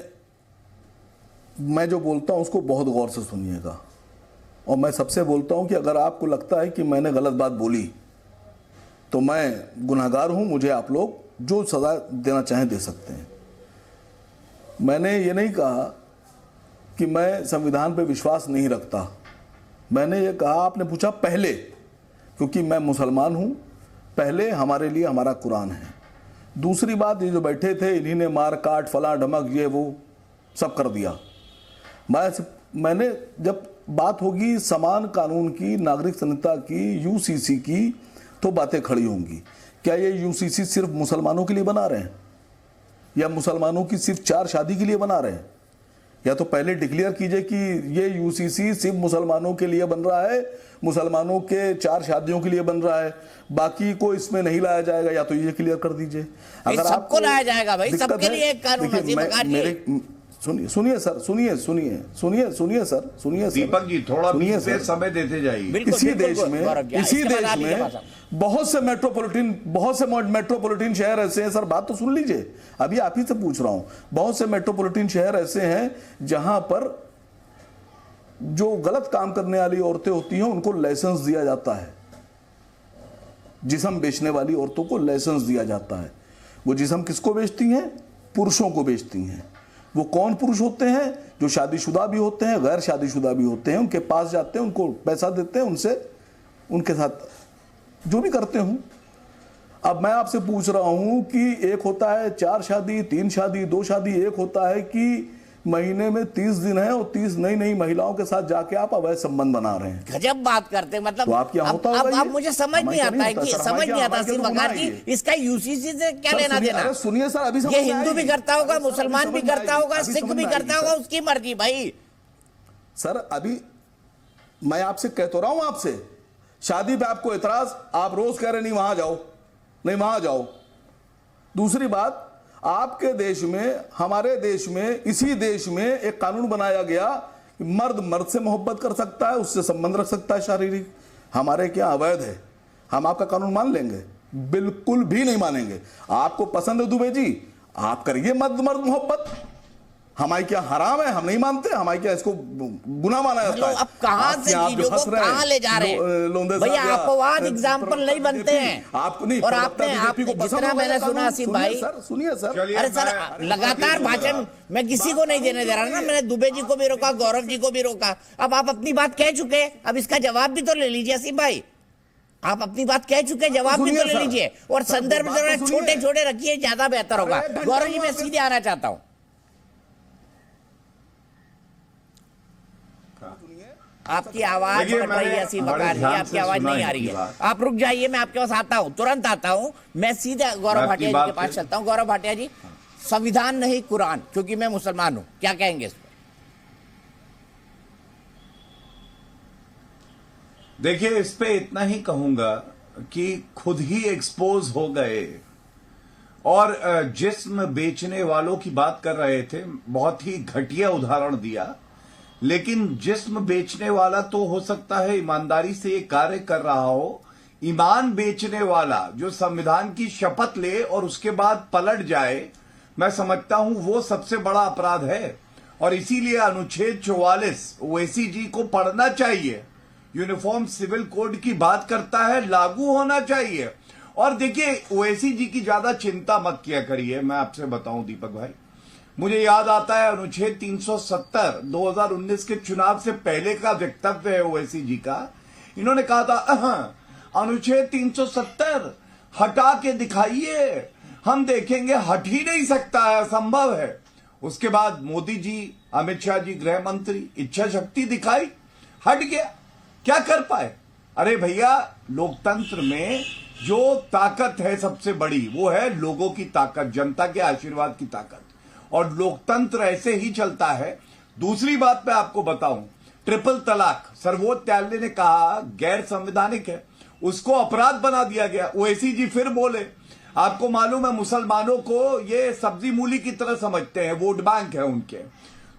मैं जो बोलता हूं उसको बहुत गौर से सुनिएगा, और मैं सबसे बोलता हूं कि अगर आपको लगता है कि मैंने गलत बात बोली तो मैं गुनहगार हूं, मुझे आप लोग जो सजा देना चाहें दे सकते हैं। मैंने ये नहीं कहा कि मैं संविधान पे विश्वास नहीं रखता। मैंने ये कहा, आपने पूछा पहले, क्योंकि मैं मुसलमान हूं, पहले हमारे लिए हमारा कुरान है। दूसरी बात, ये जो बैठे थे इन्हीं ने मार काट फला ढमक ये वो सब कर दिया। मैंने जब बात होगी समान कानून की, नागरिक संहिता की, यूसीसी की, तो बातें खड़ी होंगी। क्या ये यूसीसी सिर्फ मुसलमानों के लिए बना रहे हैं या मुसलमानों की सिर्फ 4 शादी के लिए बना रहे हैं? या तो पहले डिक्लेयर कीजिए कि ये यूसीसी सिर्फ मुसलमानों के लिए बन रहा है, मुसलमानों के 4 शादियों के लिए बन रहा है, बाकी को इसमें नहीं लाया जाएगा, या तो ये क्लियर कर दीजिए। अगर सबको लाया जाएगा भाई, सबके लिए एक कानून। सुनिए सर, सुनिए सर, दीपक जी थोड़ा से समय देते जाइए। इसी देश में बहुत से मेट्रोपॉलिटन शहर ऐसे हैं सर, बात तो सुन लीजिए, अभी आप ही से पूछ रहा हूं। बहुत से मेट्रोपॉलिटन शहर ऐसे हैं जहां पर जो गलत काम करने वाली औरतें होती हैं उनको लाइसेंस दिया जाता है, जिस्म बेचने वाली औरतों को लाइसेंस दिया जाता है। वो जिस्म किसको बेचती हैं? पुरुषों को बेचती हैं। वो कौन पुरुष होते हैं? जो शादीशुदा भी होते हैं, गैर शादीशुदा भी होते हैं। उनके पास जाते हैं, उनको पैसा देते हैं, उनसे उनके साथ जो भी करते हूं। अब मैं आपसे पूछ रहा हूं कि एक होता है 4 शादी, 3 शादी, 2 शादी, एक होता है कि महीने में 30 दिन है और 30 नई महिलाओं के साथ जाके आप अवैध संबंध बना रहे हैं। गजब बात करते हैं, मतलब तो आप क्या होता होगा? अब मुझे समझ नहीं आता है कि समझ नहीं आता सिर्फ वकार जी, इसका यूसीसी से क्या लेना देना? सुनिए सर, अभी ये हिंदू भी करता होगा, मुसलमान भी करता होगा, सिख भी करता होगा, उसकी मर्जी भाई। सर अभी मैं आपसे कह तो रहा हूं, आपसे शादी पे आपको एतराज, आप रोज कह रहे नहीं वहां जाओ, नहीं वहां जाओ। दूसरी बात, आपके देश में, हमारे देश में, इसी देश में एक कानून बनाया गया कि मर्द मर्द से मोहब्बत कर सकता है, उससे संबंध रख सकता है शारीरिक। हमारे क्या अवैध है? हम आपका कानून मान लेंगे? बिल्कुल भी नहीं मानेंगे। आपको पसंद है दुबे जी, आप करिए मर्द मर्द मोहब्बत। हमारी क्या हराम है? हम नहीं मानते। हमारी क्या इसको गुनाह माना जाता है? अब कहां से चीजों को कहां ले जा रहे हैं भैया? अपवाद एग्जाम्पल नहीं बनते हैं आपको नहीं। और आपने जितना मैंने सुना आसिफ भाई, सुनिए सर, अरे सर लगातार भाषण मैं किसी को नहीं देने दे रहा ना। मैंने दुबे जी को भी रोका, गौरव जी को भी रोका। अब आप अपनी बात कह चुके, अब इसका जवाब भी तो ले लीजिए आसिफ भाई। आप अपनी बात कह चुके, जवाब भी तो ले लीजिए और संदर्भ जरा छोटे छोटे रखिए, ज्यादा बेहतर होगा। गौरव जी मैं सीधे आना चाहता हूं। आपकी आवाज कट रही है आसिफ वकार जी, आपकी आवाज नहीं आ रही है। आप रुक जाइए, मैं आपके पास आता हूं, तुरंत आता हूं। मैं सीधे गौरव भाटिया जी के पास चलता हूं। गौरव भाटिया जी, संविधान नहीं कुरान, क्योंकि मैं मुसलमान हूं, क्या कहेंगे इस पर? देखिए, इस पे इतना ही कहूंगा कि खुद ही एक्सपोज हो गए। और जिस्म बेचने वालों की बात कर रहे थे, बहुत ही घटिया उदाहरण दिया। लेकिन जिस्म बेचने वाला तो हो सकता है ईमानदारी से ये कार्य कर रहा हो, ईमान बेचने वाला जो संविधान की शपथ ले और उसके बाद पलट जाए, मैं समझता हूं वो सबसे बड़ा अपराध है। और इसीलिए अनुच्छेद 44 ओवैसी जी को पढ़ना चाहिए। यूनिफॉर्म सिविल कोड की बात करता है, लागू होना चाहिए। और देखिए, ओवैसी जी की ज्यादा चिंता मत किया करिए। मैं आपसे बताऊं दीपक भाई, मुझे याद आता है अनुच्छेद 370 2019 के चुनाव से पहले का वक्तव्य है ओवैसी जी का। इन्होंने कहा था अनुच्छेद 370 हटा के दिखाइए, हम देखेंगे, हट ही नहीं सकता है, असंभव है। उसके बाद मोदी जी, अमित शाह जी गृह मंत्री, इच्छा शक्ति दिखाई, हट गया। क्या कर पाए? अरे भैया, लोकतंत्र में जो ताकत है सबसे बड़ी, वो है लोगों की ताकत, जनता के आशीर्वाद की ताकत। और लोकतंत्र ऐसे ही चलता है। दूसरी बात मैं आपको बताऊं, ट्रिपल तलाक सर्वोच्च न्यायालय ने कहा गैर संवैधानिक है, उसको अपराध बना दिया गया। ओवैसी जी फिर बोले, आपको मालूम है मुसलमानों को ये सब्जी मूली की तरह समझते हैं, वोट बैंक है उनके,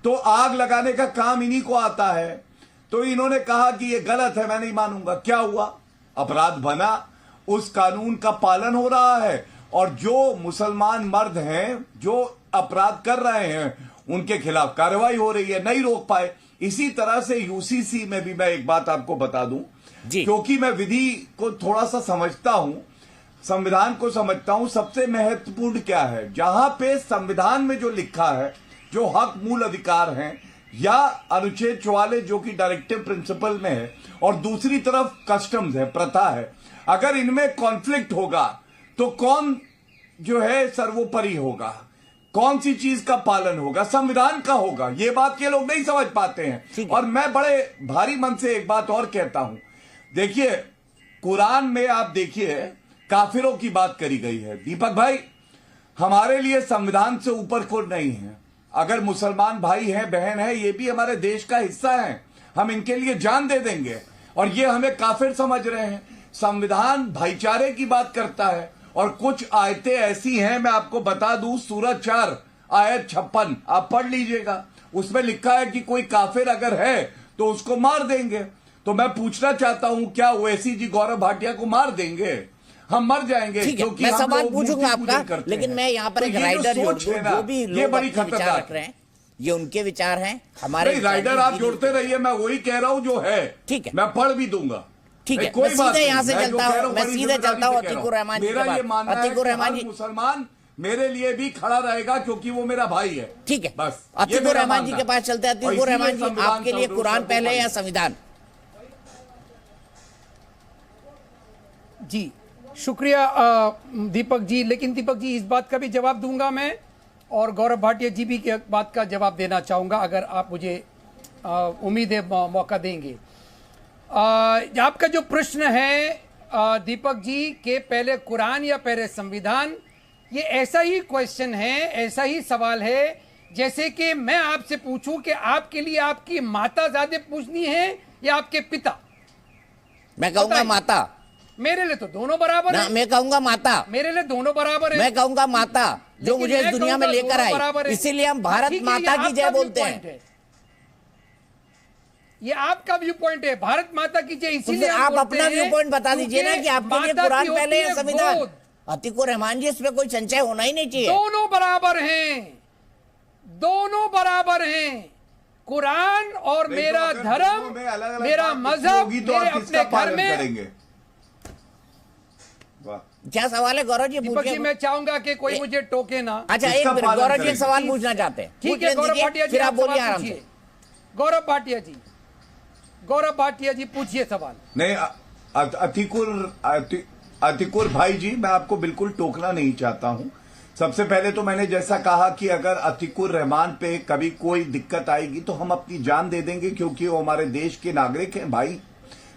तो आग लगाने का काम इन्हीं को आता है। तो इन्होंने कहा कि ये गलत है, मैं नहीं मानूंगा। क्या हुआ? अपराध बना, उस कानून का पालन हो रहा है। और जो मुसलमान मर्द हैं जो अपराध कर रहे हैं, उनके खिलाफ कार्रवाई हो रही है, नहीं रोक पाए। इसी तरह से यूसीसी में भी मैं एक बात आपको बता दूं, क्योंकि मैं विधि को थोड़ा सा समझता हूं, संविधान को समझता हूं। सबसे महत्वपूर्ण क्या है? जहां पे संविधान में जो लिखा है, जो हक मूल अधिकार हैं, या अनुच्छेद 44 जो कि डायरेक्टिव प्रिंसिपल में है, और दूसरी तरफ कस्टम्स है, प्रथा है, अगर इनमें कॉन्फ्लिक्ट होगा तो कौन जो है सर्वोपरि होगा? कौन सी चीज का पालन होगा? संविधान का होगा। ये बात ये लोग नहीं समझ पाते हैं। और मैं बड़े भारी मन से एक बात और कहता हूं, देखिए, कुरान में आप देखिए काफिरों की बात करी गई है। दीपक भाई, हमारे लिए संविधान से ऊपर कोई नहीं है। अगर मुसलमान भाई हैं, बहन है, ये भी हमारे देश का हिस्सा है, हम इनके लिए जान दे देंगे। और ये हमें काफिर समझ रहे हैं। संविधान भाईचारे की बात करता है और कुछ आयतें ऐसी हैं, मैं आपको बता दूं, सूरत 4 आयत 56 आप पढ़ लीजिएगा, उसमें लिखा है कि कोई काफिर अगर है तो उसको मार देंगे। तो मैं पूछना चाहता हूं, क्या ओवैसी जी गौरव भाटिया को मार देंगे? हम मर जाएंगे। ठीक है, मैं सवाल पूछूंगा आपका, लेकिन मैं यहाँ पर एक राइडर जोड़ दूं, जो भी लोग अपने विचार रख रहे हैं, ये उनके विचार हैं, हमारे राइडर आप जोड़ते रहिए, मैं वही कह रहा हूं जो है। ठीक है, मैं पढ़ भी दूंगा। ठीक है, कोई बात सीधे यहाँ से चलता हूँ, मैं सीधे चलता हूँ अतीकुर रहमान जी के पास। मेरा ये मानना है कि मुसलमान मेरे लिए भी खड़ा रहेगा क्योंकि वो मेरा भाई है। ठीक है, बस अतीकुर रहमान जी के पास चलते हैं। अतीकुर रहमान जी, आपके लिए कुरान पहले या संविधान? जी शुक्रिया दीपक जी, लेकिन दीपक जी इस बात का भी जवाब दूंगा मैं, और गौरव भाटिया जी भी की बात का जवाब देना चाहूंगा, अगर आप मुझे उम्मीद है मौका देंगे। आपका जो प्रश्न है दीपक जी के पहले कुरान या पहले संविधान, ये ऐसा ही क्वेश्चन है, ऐसा ही सवाल है जैसे कि मैं आपसे पूछूं कि आपके लिए आपकी माता ज्यादा पूछनी है या आपके पिता? मैं कहूंगा माता। मेरे लिए तो दोनों बराबर है। मैं कहूंगा माता। मेरे लिए दोनों बराबर है। मैं कहूंगा माता, जो मुझे इस दुनिया में लेकर आई, इसीलिए हम भारत माता की जय बोलते हैं। ये आपका व्यू पॉइंट है, भारत माता की जय, इसीलिए आप अपना व्यू पॉइंट बता दीजिए ना कि आपके लिए कुरान पहले या संविधान? अतीकुर रहमान जी, इसमें कोई संशय होना ही नहीं चाहिए। दोनों बराबर हैं, दोनों बराबर हैं। कुरान और मेरा धर्म, मेरा मजहब, मेरे अपने घर में। क्या सवाल है गौरव जी? दीपक जी, मैं चाहूंगा कि कोई मुझे टोके ना। अच्छा, एक मिनट, गौरव जी एक सवाल पूछना चाहते हैं। ठीक है गौरव भाटिया जी, फिर आप बोलिए आराम से। गौरव भाटिया जी, गौरव भाटिया जी पूछिए सवाल। नहीं, अतीकुर भाई जी, मैं आपको बिल्कुल टोकना नहीं चाहता हूं। सबसे पहले तो मैंने जैसा कहा कि अगर अतीकुर रहमान पे कभी कोई दिक्कत आएगी तो हम अपनी जान दे देंगे, क्योंकि वो हमारे देश के नागरिक हैं। भाई,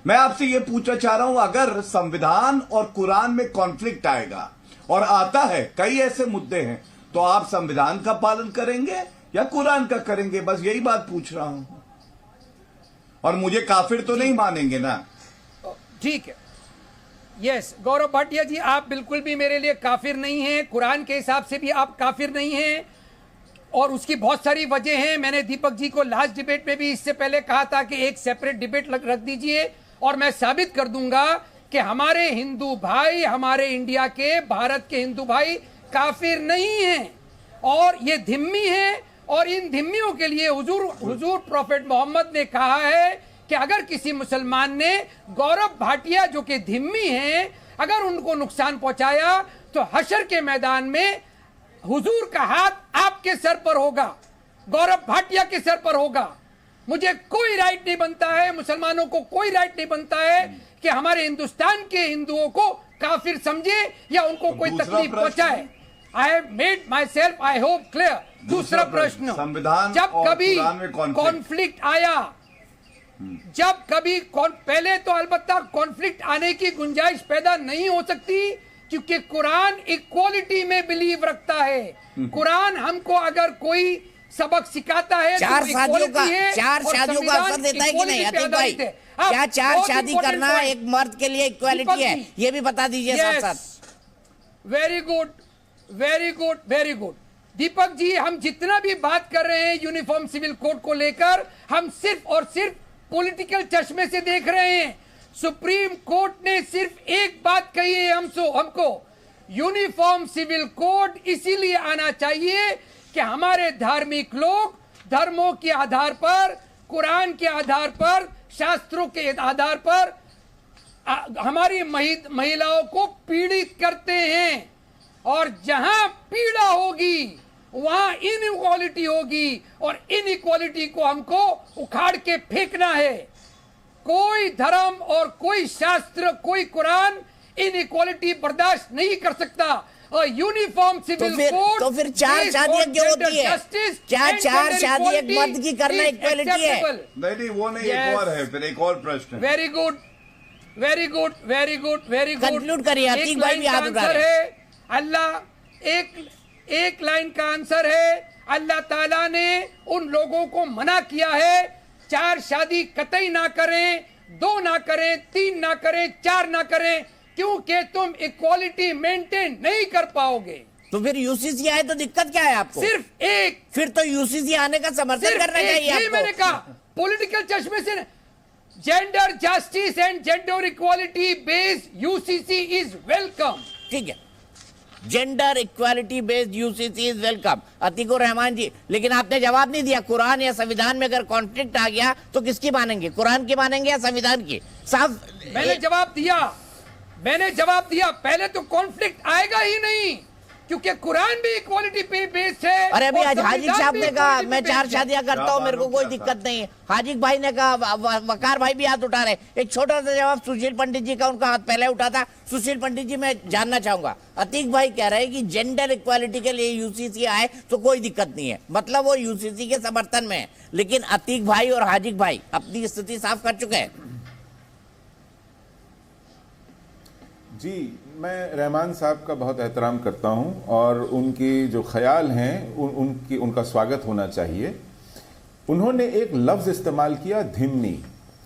मैं आपसे ये पूछना चाह रहा हूं, अगर संविधान और कुरान में कॉन्फ्लिक्ट आएगा, और आता है, कई ऐसे मुद्दे हैं, तो आप संविधान का पालन करेंगे या कुरान का करेंगे? बस यही बात पूछ रहा हूं। और मुझे काफिर तो नहीं मानेंगे ना? ठीक है, यस गौरव भाटिया जी, आप बिल्कुल भी मेरे लिए काफिर नहीं हैं, कुरान के हिसाब से भी आप काफिर नहीं हैं, और उसकी बहुत सारी वजह हैं। मैंने दीपक जी को लास्ट डिबेट में भी इससे पहले कहा था कि एक सेपरेट डिबेट रख दीजिए, और मैं साबित कर दूंगा कि हमारे हिंदू भाई, हमारे इंडिया के, भारत के हिंदू भाई काफिर नहीं हैं, और ये धिम्मी है। और इन धिम्मियों के लिए हुजूर प्रॉफेट मोहम्मद ने कहा है कि अगर किसी मुसलमान ने गौरव भाटिया जो कि धिम्मी हैं, अगर उनको नुकसान पहुंचाया तो हशर के मैदान में हुजूर का हाथ आपके सर पर होगा, गौरव भाटिया के सर पर होगा। मुझे कोई राइट नहीं बनता है, मुसलमानों को कोई राइट नहीं बनता है कि हमारे हिंदुस्तान के हिंदुओं को काफिर समझे या उनको कोई तकलीफ पहुंचाए। I have made my self, I hope, clear. दूसरा प्रश्न, जब कभी कॉन्फ्लिक्ट आया, जब कभी पहले तो अलबत्ता कॉन्फ्लिक्ट आने की गुंजाइश पैदा नहीं हो सकती, क्योंकि कुरान इक्वालिटी में बिलीव रखता है। कुरान हमको अगर कोई सबक सिखाता है, चार शादियों का अवसर देता है कि नहीं अतीक भाई? क्या 4 शादी करना एक मर्द के लिए इक्वालिटी है? ये भी बता दीजिए साथ साथ। Very good, very good, very good. Deepak ji, हम जितना भी बात कर रहे हैं यूनिफॉर्म सिविल कोड को लेकर, हम सिर्फ और सिर्फ पॉलिटिकल चश्मे से देख रहे हैं। सुप्रीम कोर्ट ने सिर्फ एक बात कही है हमको, यूनिफॉर्म सिविल कोड इसीलिए आना चाहिए कि हमारे धार्मिक लोग धर्मों के आधार पर, कुरान के आधार पर, शास्त्रों के आधार पर हमारी महिलाओं को पीड़ित करते हैं, और जहां पीड़ा होगी वहां इनइक्वालिटी होगी, और इनइक्वालिटी को हमको उखाड़ के फेंकना है। कोई धर्म और कोई शास्त्र, कोई कुरान इनइक्वालिटी बर्दाश्त नहीं कर सकता। और यूनिफॉर्म सिविल कोड, तो फिर 4 शादियां क्यों होती है? क्या 4 शादी एक मर्द की करना इक्वालिटी है? नहीं, वो नहीं, एक और है, फिर एक और प्रश्न। Very good, very good, very good, very good. Conclude करिए, अतीक भाई भी हाथ उठा रहे हैं। अल्लाह एक लाइन का आंसर है, अल्लाह ताला ने उन लोगों को मना किया है 4 शादी कतई ना करें, 2 ना करें, 3 ना करें, 4 ना करें, क्योंकि तुम इक्वालिटी मेंटेन नहीं कर पाओगे। तो फिर यूसीसी आए तो दिक्कत क्या है आपको? सिर्फ एक, फिर तो यूसीसी आने का समर्थन करना चाहिए आपको। मैंने कहा पॉलिटिकल चश्मे से gender justice and gender equality based UCC is welcome. ठीक है, gender equality based UCC is welcome. Atiqur Rahman ji, लेकिन आपने जवाब नहीं दिया। कुरान या संविधान में अगर कॉन्फ्लिक्ट आ गया तो किसकी मानेंगे, कुरान की मानेंगे या संविधान की? साफ मैंने जवाब दिया, पहले तो कॉन्फ्लिक्ट आएगा ही नहीं, क्योंकि कुरान भी इक्वालिटी पे बेस्ड है। अरे अभी आज हाजिक साहब ने कहा मैं 4 शादियां करता हूं, मेरे को कोई दिक्कत नहीं है। हाजिक भाई ने कहा, वकार भाई भी हाथ उठा रहे। एक छोटा सा जवाब सुशील पंडित जी का, उनका हाथ पहले उठा था। सुशील पंडित जी, मैं जानना चाहूंगा, अतीक भाई कह रहे हैं कि जेंडर इक्वालिटी के लिए यूसीसी आए तो कोई दिक्कत नहीं है, मतलब वो यूसीसी के समर्थन में है। लेकिन अतीक भाई और हाजिक भाई अपनी स्थिति साफ कर चुके हैं। जी, मैं रहमान साहब का बहुत एहतराम करता हूं और उनकी जो ख्याल हैं उनका स्वागत होना चाहिए। उन्होंने एक लफ्ज़ इस्तेमाल किया, धिम्मी।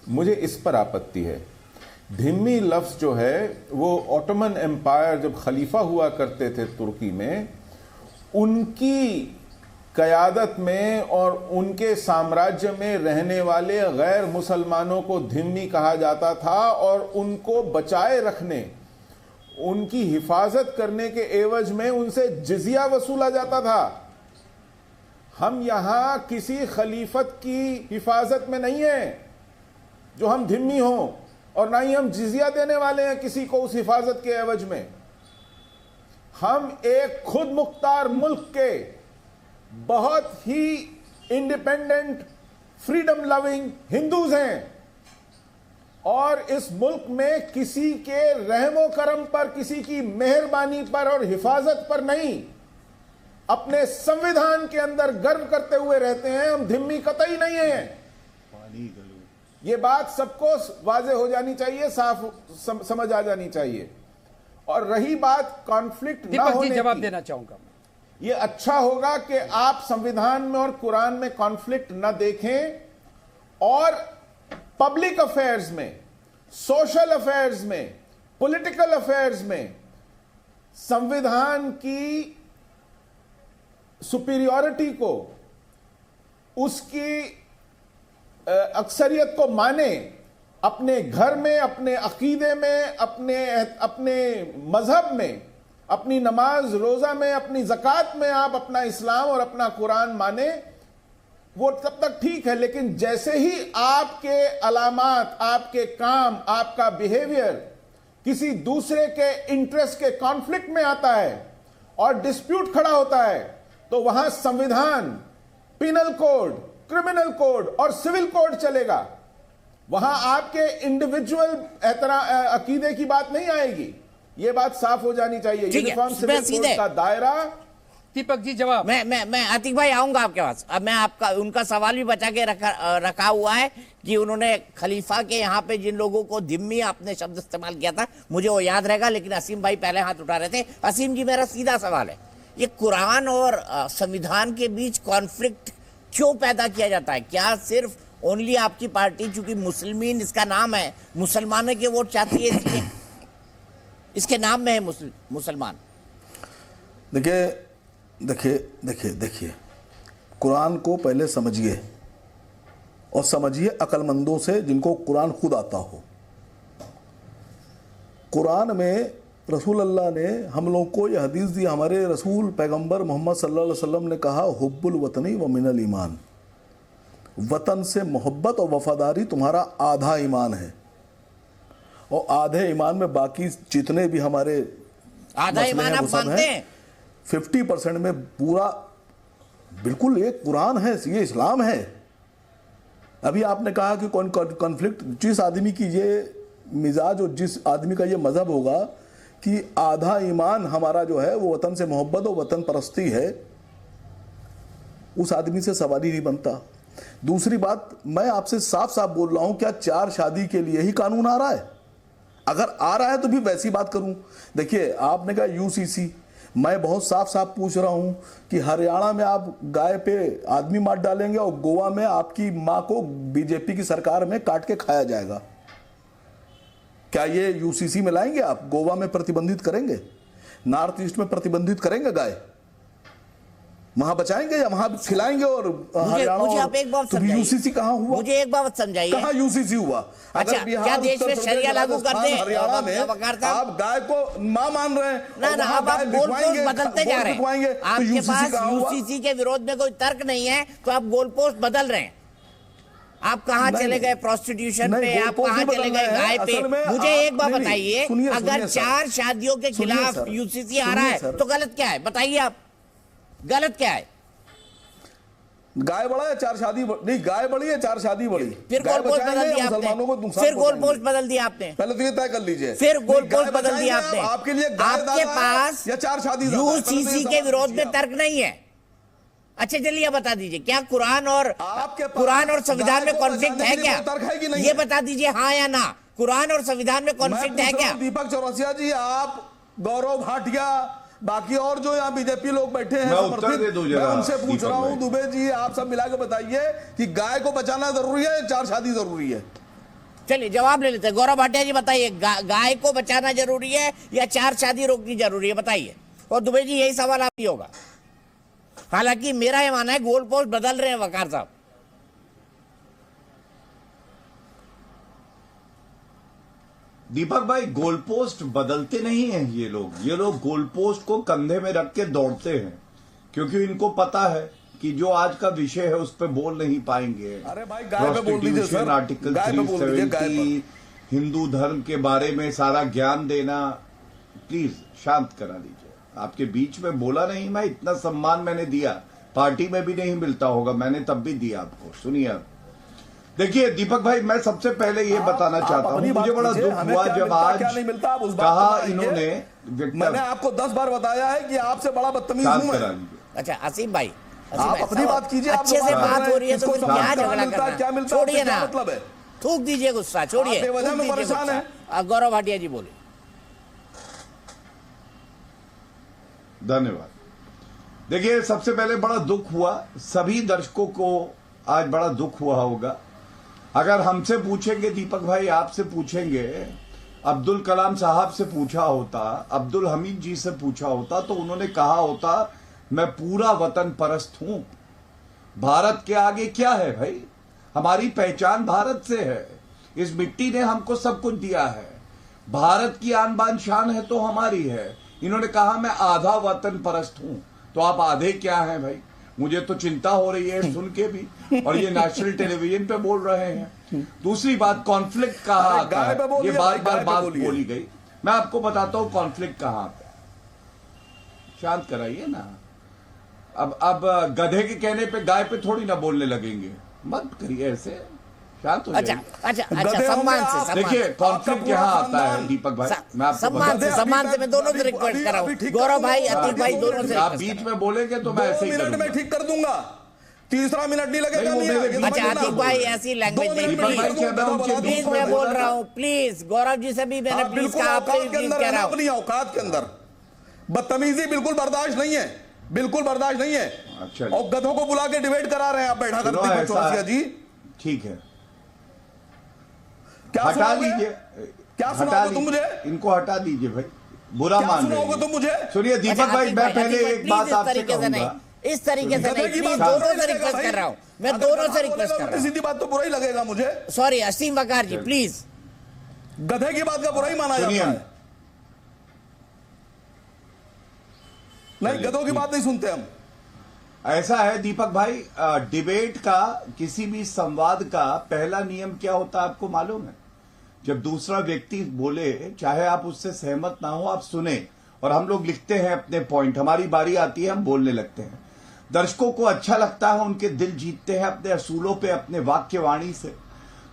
मुझे इस पर आपत्ति है। धिम्मी लफ्ज़ जो है वो ऑटोमन एम्पायर जब खलीफा हुआ करते थे तुर्की में, उनकी क़यादत में और उनके साम्राज्य में रहने वाले गैर मुसलमानों को धिम्मी कहा जाता था और उनको बचाए रखने, उनकी हिफाजत करने के एवज में उनसे जिजिया वसूला जाता था। हम यहां किसी खलीफत की हिफाजत में नहीं है जो हम धिम्मी हों, और ना ही हम जिजिया देने वाले हैं किसी को उस हिफाजत के एवज में। हम एक खुद मुख्तार मुल्क के बहुत ही इंडिपेंडेंट, फ्रीडम लविंग हिंदूज हैं, और इस मुल्क में किसी के रहमो करम पर, किसी की मेहरबानी पर और हिफाजत पर नहीं, अपने संविधान के अंदर गर्व करते हुए रहते हैं। हम धिम्मी कतई नहीं है। ये बात सबको वाजे हो जानी चाहिए, साफ समझ आ जानी चाहिए। और रही बात कॉन्फ्लिक्ट ना होने की, जवाब देना चाहूंगा। ये अच्छा होगा कि आप संविधान में और कुरान में कॉन्फ्लिक्ट न देखें, और पब्लिक अफेयर्स में, सोशल अफेयर्स में, पॉलिटिकल अफेयर्स में संविधान की सुपीरियॉरिटी को, उसकी अक्सरियत को माने। अपने घर में, अपने अकीदे में, अपने मजहब में, अपनी नमाज रोजा में, अपनी ज़कात में आप अपना इस्लाम और अपना कुरान माने, वो तब तक ठीक है। लेकिन जैसे ही आपके अलामात, आपके काम, आपका बिहेवियर किसी दूसरे के इंटरेस्ट के कॉन्फ्लिक्ट में आता है और डिस्प्यूट खड़ा होता है, तो वहां संविधान, पिनल कोड, क्रिमिनल कोड और सिविल कोड चलेगा। वहां आपके इंडिविजुअल अकीदे की बात नहीं आएगी। ये बात साफ हो जानी चाहिए। यूनिफॉर्म सिविल कोड का दायरा। दीपक जी जवाब। मैं आतिक भाई आऊंगा आपके पास। अब मैं आपका उनका सवाल भी बचा के रखा हुआ है कि उन्होंने खलीफा के यहाँ पे जिन लोगों को धिम्मी आपने शब्द इस्तेमाल किया था, मुझे वो याद रहेगा। लेकिन असीम भाई पहले हाथ उठा रहे थे। असीम जी, मेरा सीधा सवाल है, ये कुरान और संविधान के बीच कॉन्फ्लिक्ट क्यों पैदा किया जाता है? क्या सिर्फ ओनली आपकी पार्टी, चूंकि मुस्लिमीन इसका नाम है, मुसलमानों के वोट चाहती है, इसके नाम में है मुसलमान? देखिए, कुरान को पहले समझिए, और समझिए अक्लमंदों से जिनको कुरान खुद आता हो। कुरान में रसूल अल्लाह ने हम लोग को यह हदीस दी, हमारे रसूल पैगंबर मोहम्मद सल्लल्लाहु अलैहि वसल्लम ने कहा, हुब्बुल वतनी व मिनल ईमान, वतन से मोहब्बत और वफादारी तुम्हारा आधा ईमान है। और आधे ईमान में बाकी जितने भी हमारे आधा ईमान आप मानते हैं? 50% में पूरा बिल्कुल एक कुरान है, ये इस्लाम है। अभी आपने कहा कि कॉन्फ्लिक्ट, जिस आदमी की ये मिजाज और जिस आदमी का ये मजहब होगा कि आधा ईमान हमारा जो है वो वतन से मोहब्बत और वतन परस्ती है, उस आदमी से सवाल ही नहीं बनता। दूसरी बात, मैं आपसे साफ साफ बोल रहा हूं, क्या 4 शादी के लिए ही कानून आ रहा है? अगर आ रहा है तो भी वैसी बात करूं। देखिए, आपने कहा यूसीसी, मैं बहुत साफ साफ पूछ रहा हूं कि हरियाणा में आप गाय पे आदमी मार डालेंगे और गोवा में आपकी मां को बीजेपी की सरकार में काट के खाया जाएगा। क्या ये यूसीसी में लाएंगे आप? गोवा में प्रतिबंधित करेंगे, नॉर्थ ईस्ट में प्रतिबंधित करेंगे गाय, वहां बचाएंगे या वहां खिलाएंगे? और मुझे आप एक बात समझाइए, यूसीसी कहां हुआ? मुझे एक बात समझाइए, कहां यूसीसी हुआ? अच्छा, क्या देश में शरिया लागू कर दें? हरियाणा में आप गाय को मां मान रहे हैं ना, अब आप गोलपोस्ट बदलते जा रहे हैं। आपके पास यूसीसी यूसीसी के विरोध में कोई तर्क नहीं है तो आप गोलपोस्ट बदल रहे हैं। आप कहां चले गए प्रोस्टिट्यूशन पे, आप कहां चले गए गाय पे? मुझे एक बात बताइए, अगर 4 शादियों के खिलाफ यूसीसी आ रहा है तो गलत क्या है? बताइए आप, गलत क्या है? गाय बड़ा है 4 शादी नहीं, गाय बड़ी है 4 शादी बड़ी। फिर गोलपोस्ट बदल दिया आपने, फिर गोलपोस्ट बदल दिया आपने। पहले तो ये तय कर लीजिए, फिर गोलपोस्ट बदल दिया आपने। आपके लिए आपके पास या 4 शादी यूसीसी के विरोध में तर्क नहीं है। अच्छा चलिए बता दीजिए, क्या कुरान और संविधान में कॉन्फ्लिक्ट है क्या? ये बता दीजिए हाँ या ना, कुरान और संविधान में कॉन्फ्लिक्ट है क्या? दीपक चौरसिया जी, आप, गौरव भाटिया, बाकी और जो यहाँ बीजेपी लोग बैठे हैं मैं उनसे पूछ रहा हूँ, दुबे जी आप सब मिला के बताइए कि गाय को बचाना जरूरी है, 4 शादी जरूरी है? चलिए जवाब ले लेते हैं। गौरव भाटिया जी बताइए, गाय को बचाना जरूरी है या 4 शादी रोकनी जरूरी है? बताइए। और दुबे जी यही सवाल आप ही होगा। हालांकि मेरा यह मानना है गोल पोस्ट बदल रहे हैं वकार साहब। दीपक भाई, गोलपोस्ट बदलते नहीं हैं ये लोग गोलपोस्ट को कंधे में रख के दौड़ते हैं, क्योंकि इनको पता है कि जो आज का विषय है उस पर बोल नहीं पाएंगे। अरे भाई गाय पे बोल दीजिए सर, आर्टिकल 370, हिंदू धर्म के बारे में सारा ज्ञान देना, प्लीज शांत करा लीजिए। आपके बीच में बोला नहीं, मैं इतना सम्मान मैंने दिया, पार्टी में भी नहीं मिलता होगा, मैंने तब भी दिया आपको। सुनिए आप, देखिए दीपक भाई, मैं सबसे पहले ये बताना चाहता हूँ, मुझे बड़ा दुख हुआ जब आज कहा इन्होंने, मैंने आपको 10 बार बताया है कि आपसे बड़ा बदतमीज हूं मैं। अच्छा असीम भाई, आप अपनी बात कीजिए, अच्छे से बात हो रही है तो क्या झगड़ा करना? छोड़िए ना, मतलब है थूक दीजिए गुस्सा, छोड़िए। परेशान है। गौरव भाटिया जी बोले। धन्यवाद। देखिए सबसे पहले बड़ा दुख हुआ, सभी दर्शकों को आज बड़ा दुख हुआ होगा। अगर हमसे पूछेंगे दीपक भाई, आपसे पूछेंगे, अब्दुल कलाम साहब से पूछा होता, अब्दुल हमीद जी से पूछा होता, तो उन्होंने कहा होता मैं पूरा वतन परस्त हूं। भारत के आगे क्या है भाई? हमारी पहचान भारत से है, इस मिट्टी ने हमको सब कुछ दिया है, भारत की आन बान शान है तो हमारी है। इन्होंने कहा मैं आधा वतन परस्त हूं, तो आप आधे क्या हैं भाई? मुझे तो चिंता हो रही है सुन के भी, और ये नेशनल टेलीविजन पे बोल रहे हैं। दूसरी बात, कॉन्फ्लिक्ट कहाँ आता है? ये बार बार बात बोली गई। मैं आपको बताता हूँ कॉन्फ्लिक्ट कहाँ आता है। शांत कराइए ना। अब गधे के कहने पे गाय पे थोड़ी ना बोलने लगेंगे, मत करिए ऐसे, शांत हो जाइए। अच्छा सम्मान से देखिए कॉन्फ्लिक्ट यहाँ आता है दीपक भाई, मैं आपको सम्मान से मैं दोनों से रिक्वेस्ट कर रहा हूँ, गौरव भाई, अतीक भाई, दोनों से। आप बीच में बोलेंगे तो मैं ऐसे ही मिनट में ठीक कर दूंगा, 3रा मिनट नहीं लगेगा। अच्छा अतीक भाई ऐसी लैंग्वेज नहीं, प्लीज मैं बोल रहा हूँ, प्लीज। गौरव जी से भी मैंने प्लीज कहा, प्लीज कह रहा हूँ। अपनी औकात के अंदर बदतमीजी बिल्कुल बर्दाश्त नहीं है, बिल्कुल बर्दाश्त नहीं है। अच्छा, और गधों को बुला के डिबेट करा रहे हैं आप बैठा कर दीपक चौरसिया जी। ठीक है, क्या हटा लीजिए, क्या सुनाओगे तुम मुझे? इनको हटा दीजिए भाई, बुरा मान रहे हैं। तुम मुझे सुनिए दीपक भाई, मैं पहले एक बात आपसे कहूंगा, इस तरीके से नहीं, प्लीज दोनों से रिक्वेस्ट कर रहा हूँ, मैं दोनों से रिक्वेस्ट कर रहा हूँ। सीधी बात तो बुरा ही लगेगा मुझे। Sorry Aseem Waqar ji, please. गधे की बात का बुरा ही माना जाता है। नहीं, गधों की बात नहीं सुनते हम। ऐसा है दीपक भाई, डिबेट का, किसी भी संवाद का पहला नियम क्या होता है आपको मालूम है? जब दूसरा व्यक्ति बोले, चाहे आप उससे सहमत ना हो, आप सुने, और हम लोग लिखते हैं अपने पॉइंट, हमारी बारी आती है, हम बोलने लगते हैं। दर्शकों को अच्छा लगता है, उनके दिल जीतते हैं अपने असूलों पे, अपने वाक्यवाणी से।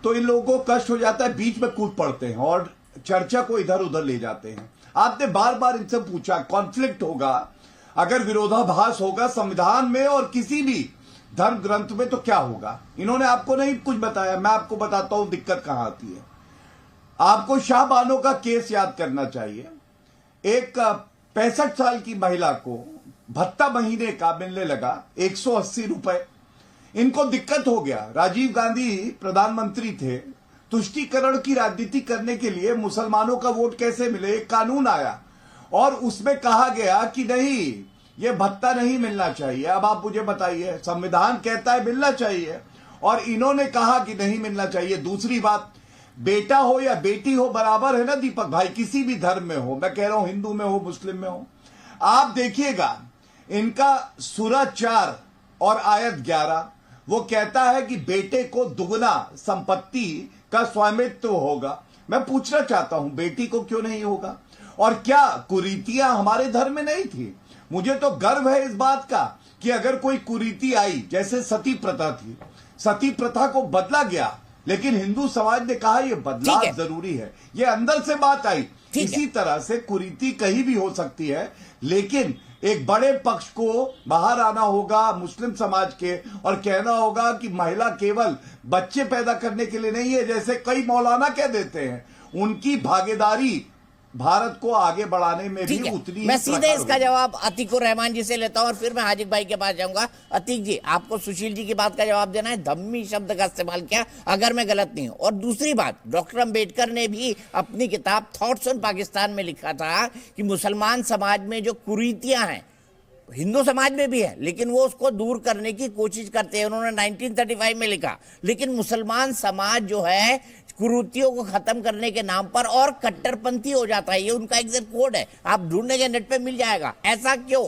तो इन लोगों को कष्ट हो जाता है, बीच में कूद पड़ते हैं और चर्चा को इधर उधर ले जाते हैं। आपने बार बार इनसे पूछा, कॉन्फ्लिक्ट होगा, अगर विरोधाभास होगा संविधान में और किसी भी धर्म ग्रंथ में, तो क्या होगा? इन्होंने आपको नहीं कुछ बताया, मैं आपको बताता हूं दिक्कत कहां आती है। आपको शाहबानो का केस याद करना चाहिए। एक 65 साल की महिला को भत्ता महीने का मिलने लगा 180 रुपए। इनको दिक्कत हो गया। राजीव गांधी प्रधानमंत्री थे, तुष्टीकरण की राजनीति करने के लिए मुसलमानों का वोट कैसे मिले, एक कानून आया और उसमें कहा गया कि नहीं, ये भत्ता नहीं मिलना चाहिए। अब आप मुझे बताइए, संविधान कहता है मिलना चाहिए और इन्होंने कहा कि नहीं मिलना चाहिए। दूसरी बात, बेटा हो या बेटी हो बराबर है ना दीपक भाई, किसी भी धर्म में हो, मैं कह रहा हूं हिंदू में हो मुस्लिम में हो। आप देखिएगा इनका सूरा 4 और आयत 11 वो कहता है कि बेटे को दुगना संपत्ति का स्वामित्व होगा। मैं पूछना चाहता हूं बेटी को क्यों नहीं होगा? और क्या कुरीतियां हमारे धर्म में नहीं थी? मुझे तो गर्व है इस बात का कि अगर कोई कुरीति आई, जैसे सती प्रथा थी, सती प्रथा को बदला गया, लेकिन हिंदू समाज ने कहा यह बदलाव जरूरी है, ये अंदर से बात आई। इसी तरह से कुरीति कहीं भी हो सकती है, लेकिन एक बड़े पक्ष को बाहर आना होगा मुस्लिम समाज के और कहना होगा कि महिला केवल बच्चे पैदा करने के लिए नहीं है, जैसे कई मौलाना कह देते हैं। उनकी भागीदारी भारत को आगे बढ़ाने में भी उतनी। मैं सीधे इसका जवाब अतीकुर रहमान जी से लेता हूं और फिर मैं हाजिक भाई के पास जाऊंगा। अतीक जी, आपको सुशील जी की बात का जवाब देना है। धम्मी शब्द का इस्तेमाल किया, अगर मैं गलत नहीं हूं। और दूसरी बात, डॉक्टर अंबेडकर ने भी अपनी किताब थॉट्स ऑन पाकिस्तान में लिखा था कि मुसलमान समाज में जो कुरीतियां हैं, हिंदू समाज में भी है, लेकिन वो उसको दूर करने की कोशिश करते हैं। उन्होंने 1935 में लिखा। लेकिन मुसलमान समाज जो है कुरीतियों को खत्म करने के नाम पर और कट्टरपंथी हो जाता है। ये उनका एग्जिट कोड है, आप ढूंढेंगे नेट पे मिल जाएगा। ऐसा क्यों?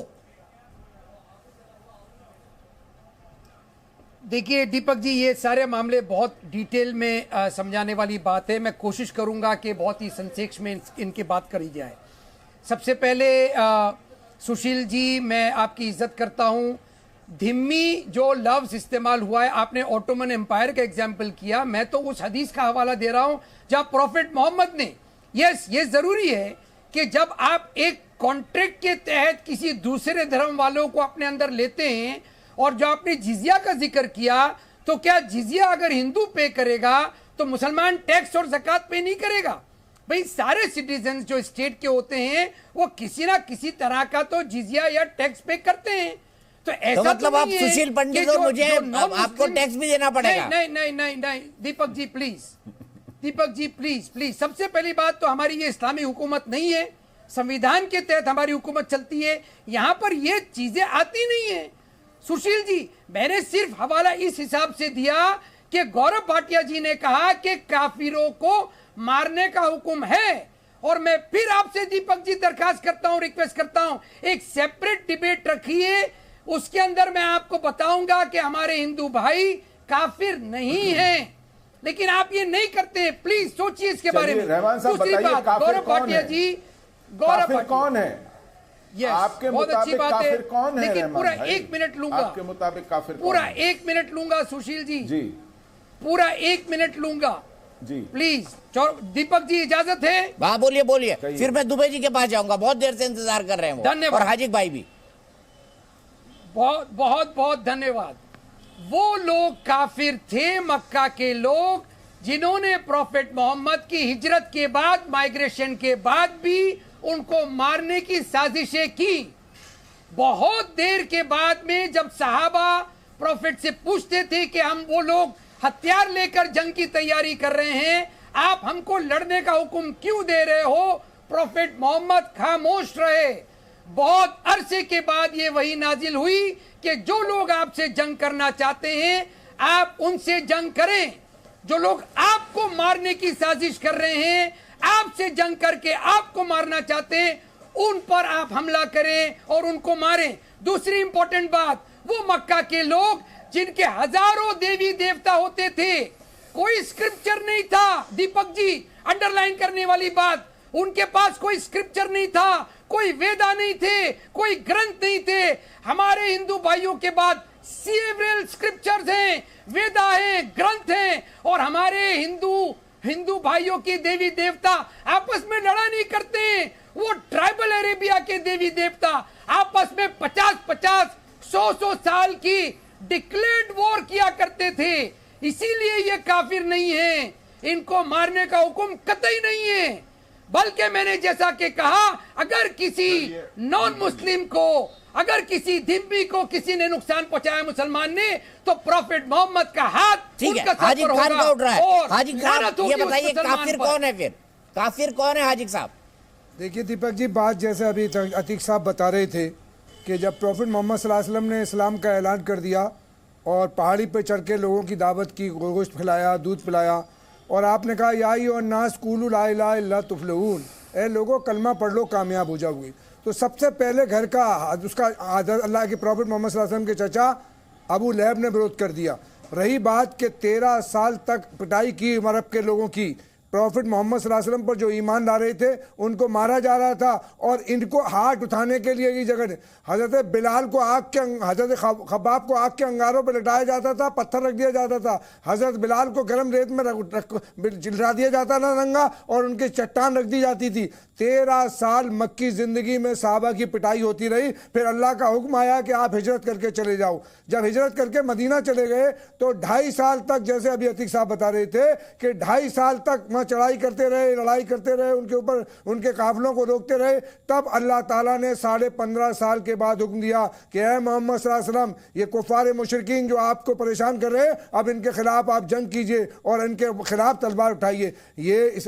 देखिए दीपक जी, ये सारे मामले बहुत डिटेल में समझाने वाली बात है। मैं कोशिश करूंगा कि बहुत ही संक्षेप में इनकी बात करी जाए। सबसे पहले सुशील जी, मैं आपकी इज्जत करता हूं। धिम्मी जो लफ्ज इस्तेमाल हुआ है, आपने ऑटोमन एम्पायर का एग्जाम्पल किया, मैं तो उस हदीस का हवाला दे रहा हूं जहां प्रॉफिट मोहम्मद ने, यस ये जरूरी है कि जब आप एक कॉन्ट्रैक्ट के तहत किसी दूसरे धर्म वालों को अपने अंदर लेते हैं, और जो आपने जिजिया का जिक्र किया, तो क्या जिजिया अगर हिंदू पे करेगा तो मुसलमान टैक्स और ज़कात पे नहीं करेगा? भाई सारे सिटीजन जो स्टेट के होते हैं वो किसी ना किसी तरह का तो जिजिया या टैक्स पे करते हैं। तो ऐसा तो मतलब आप सुशील पंडित और मुझे आपको टैक्स भी देना पड़ेगा? नहीं नहीं नहीं नहीं Deepak ji please, Deepak ji please please. सबसे पहली बात तो हमारी ये इस्लामी हुकूमत नहीं है, संविधान के तहत हमारी हुकूमत चलती है, यहाँ पर ये चीजें आती नहीं है। सुशील जी, मैंने सिर्फ हवाला इस हिसाब से दिया कि गौरव भाटिया जी ने कहा कि काफिरों को मारने का हुक्म है, और मैं फिर आपसे दीपक जी दरखास्त करता हूं, रिक्वेस्ट करता हूं, एक सेपरेट डिबेट रखिए, उसके अंदर मैं आपको बताऊंगा कि हमारे हिंदू भाई काफिर नहीं हैं, लेकिन आप ये नहीं करते। प्लीज सोचिए इसके बारे में। दूसरी बात, गौरव भाटिया जी, गौरव कौन है? यस, आपके बहुत अच्छी बात है, कौन है? लेकिन पूरा 1 मिनट लूंगा, आपके मुताबिक काफिर पूरा 1 मिनट लूंगा सुशील जी, जी पूरा 1 मिनट लूंगा जी, प्लीज। दीपक जी इजाजत है? हाँ बोलिए बोलिए, फिर मैं दुबे जी के पास जाऊंगा, बहुत देर से इंतजार कर रहे हैं वो। धन्यवाद। और हाजिक भाई भी बहुत बहुत बहुत धन्यवाद। वो लोग काफिर थे, मक्का के लोग, जिन्होंने प्रॉफेट मोहम्मद की हिजरत के बाद, माइग्रेशन के बाद भी उनको मारने की साजिशें की। बहुत देर के बाद में जब सहाबा प्रॉफेट से पूछते थे कि हम वो लोग हथियार लेकर जंग की तैयारी कर रहे हैं, आप हमको लड़ने का हुक्म क्यों दे रहे हो, प्रॉफेट मोहम्मद खामोश रहे। बहुत अरसे के बाद ये वही नाजिल हुई कि जो लोग आपसे जंग करना चाहते हैं आप उनसे जंग करें, जो लोग आपको मारने की साजिश कर रहे हैं, आपसे जंग करके आपको मारना चाहते हैं, उन पर आप हमला करें और उनको मारें। दूसरी इंपॉर्टेंट बात, वो मक्का के लोग जिनके हजारों देवी देवता होते थे, कोई स्क्रिप्चर नहीं था, दीपक जी अंडरलाइन करने वाली बात, उनके पास कोई स्क्रिप्चर नहीं था, कोई वेदा नहीं थे, कोई ग्रंथ नहीं थे। हमारे हिंदू भाइयों के बाद सेवरल स्क्रिप्चर्स हैं, वेदा हैं, ग्रंथ हैं, और हमारे हिंदू भाइयों की देवी देवता आपस में लड़ा नहीं करते। वो ट्राइबल अरेबिया के देवी देवता आपस में 50-50, 100-100 साल की डिक्लेयर्ड वॉर किया करते थे। इसीलिए ये काफिर नहीं है, इनको मारने का हुक्म कतई नहीं है। बल्कि मैंने जैसा कि कहा, अगर किसी नॉन मुस्लिम को, अगर किसी धिम्मी को किसी ने नुकसान पहुंचाया मुसलमान ने, तो प्रॉफिट मोहम्मद का हाथ ठीक है। उनका सर हाजी पर खान होगा का उठ रहा है। और हाजी खान, लानत ये होगी उस बताइए मुसलमान काफिर पर। कौन है फिर? काफिर कौन है हाजी साहब? देखिए दीपक जी, बात जैसे अभी अतीक साहब बता रहे थे कि जब प्रॉफिट मोहम्मद सल्लल्लाहु अलैहि वसल्लम ने इस्लाम का ऐलान कर दिया और पहाड़ी पे चढ़ के लोगों की दावत की, गोश्त खिलाया, दूध पिलाया, और आपने कहा या नास कूलू ला इलाहा इल्ला तुफ्लिहून, ए लोगों कलमा पढ़ लो कामयाब हो जाओगे। तो सबसे पहले घर का उसका अल्लाह के प्रॉफिट मोहम्मद सल्लल्लाहु अलैहि वसल्लम के चचा अबू लहब ने विरोध कर दिया। रही बात कि 13 साल तक पिटाई की अरब के लोगों की, प्रॉफिट मोहम्मद सल्लल्लाहु अलैहि वसल्लम पर जो ईमान ला रहे थे उनको मारा जा रहा था, और इनको हाथ उठाने के लिए ये जगह हजरत बिलाल को हजरत खब्बाब को आग के अंगारों पर लटाया जाता था, पत्थर रख दिया जाता था, हजरत बिलाल को गर्म रेत में चिल्ला दिया जाता था नंगा, और उनकी चट्टान रख दी जाती थी। 13 साल मक्की जिंदगी में साहबा की पिटाई होती रही। फिर अल्लाह का हुक्म आया कि आप हिजरत करके चले जाओ। जब हिजरत करके मदीना चले गए तो 2.5 साल तक, जैसे अभी अतीक साहब बता रहे थे कि 2.5 साल तक चढ़ाई करते रहे, लड़ाई करते रहे, उनके ऊपर उनके काफिलों को रोकते रहे। तब अल्लाह ताला ने 15.5 साल के बाद हुक्म दिया कि ऐ मोहम्मद सल्लल्लाहु अलैहि वसल्लम, ये कुफार मुशरिकीन जो आपको परेशान कर रहे हैं, अब इनके खिलाफ आप जंग कीजिए और इनके खिलाफ तलवार उठाइए।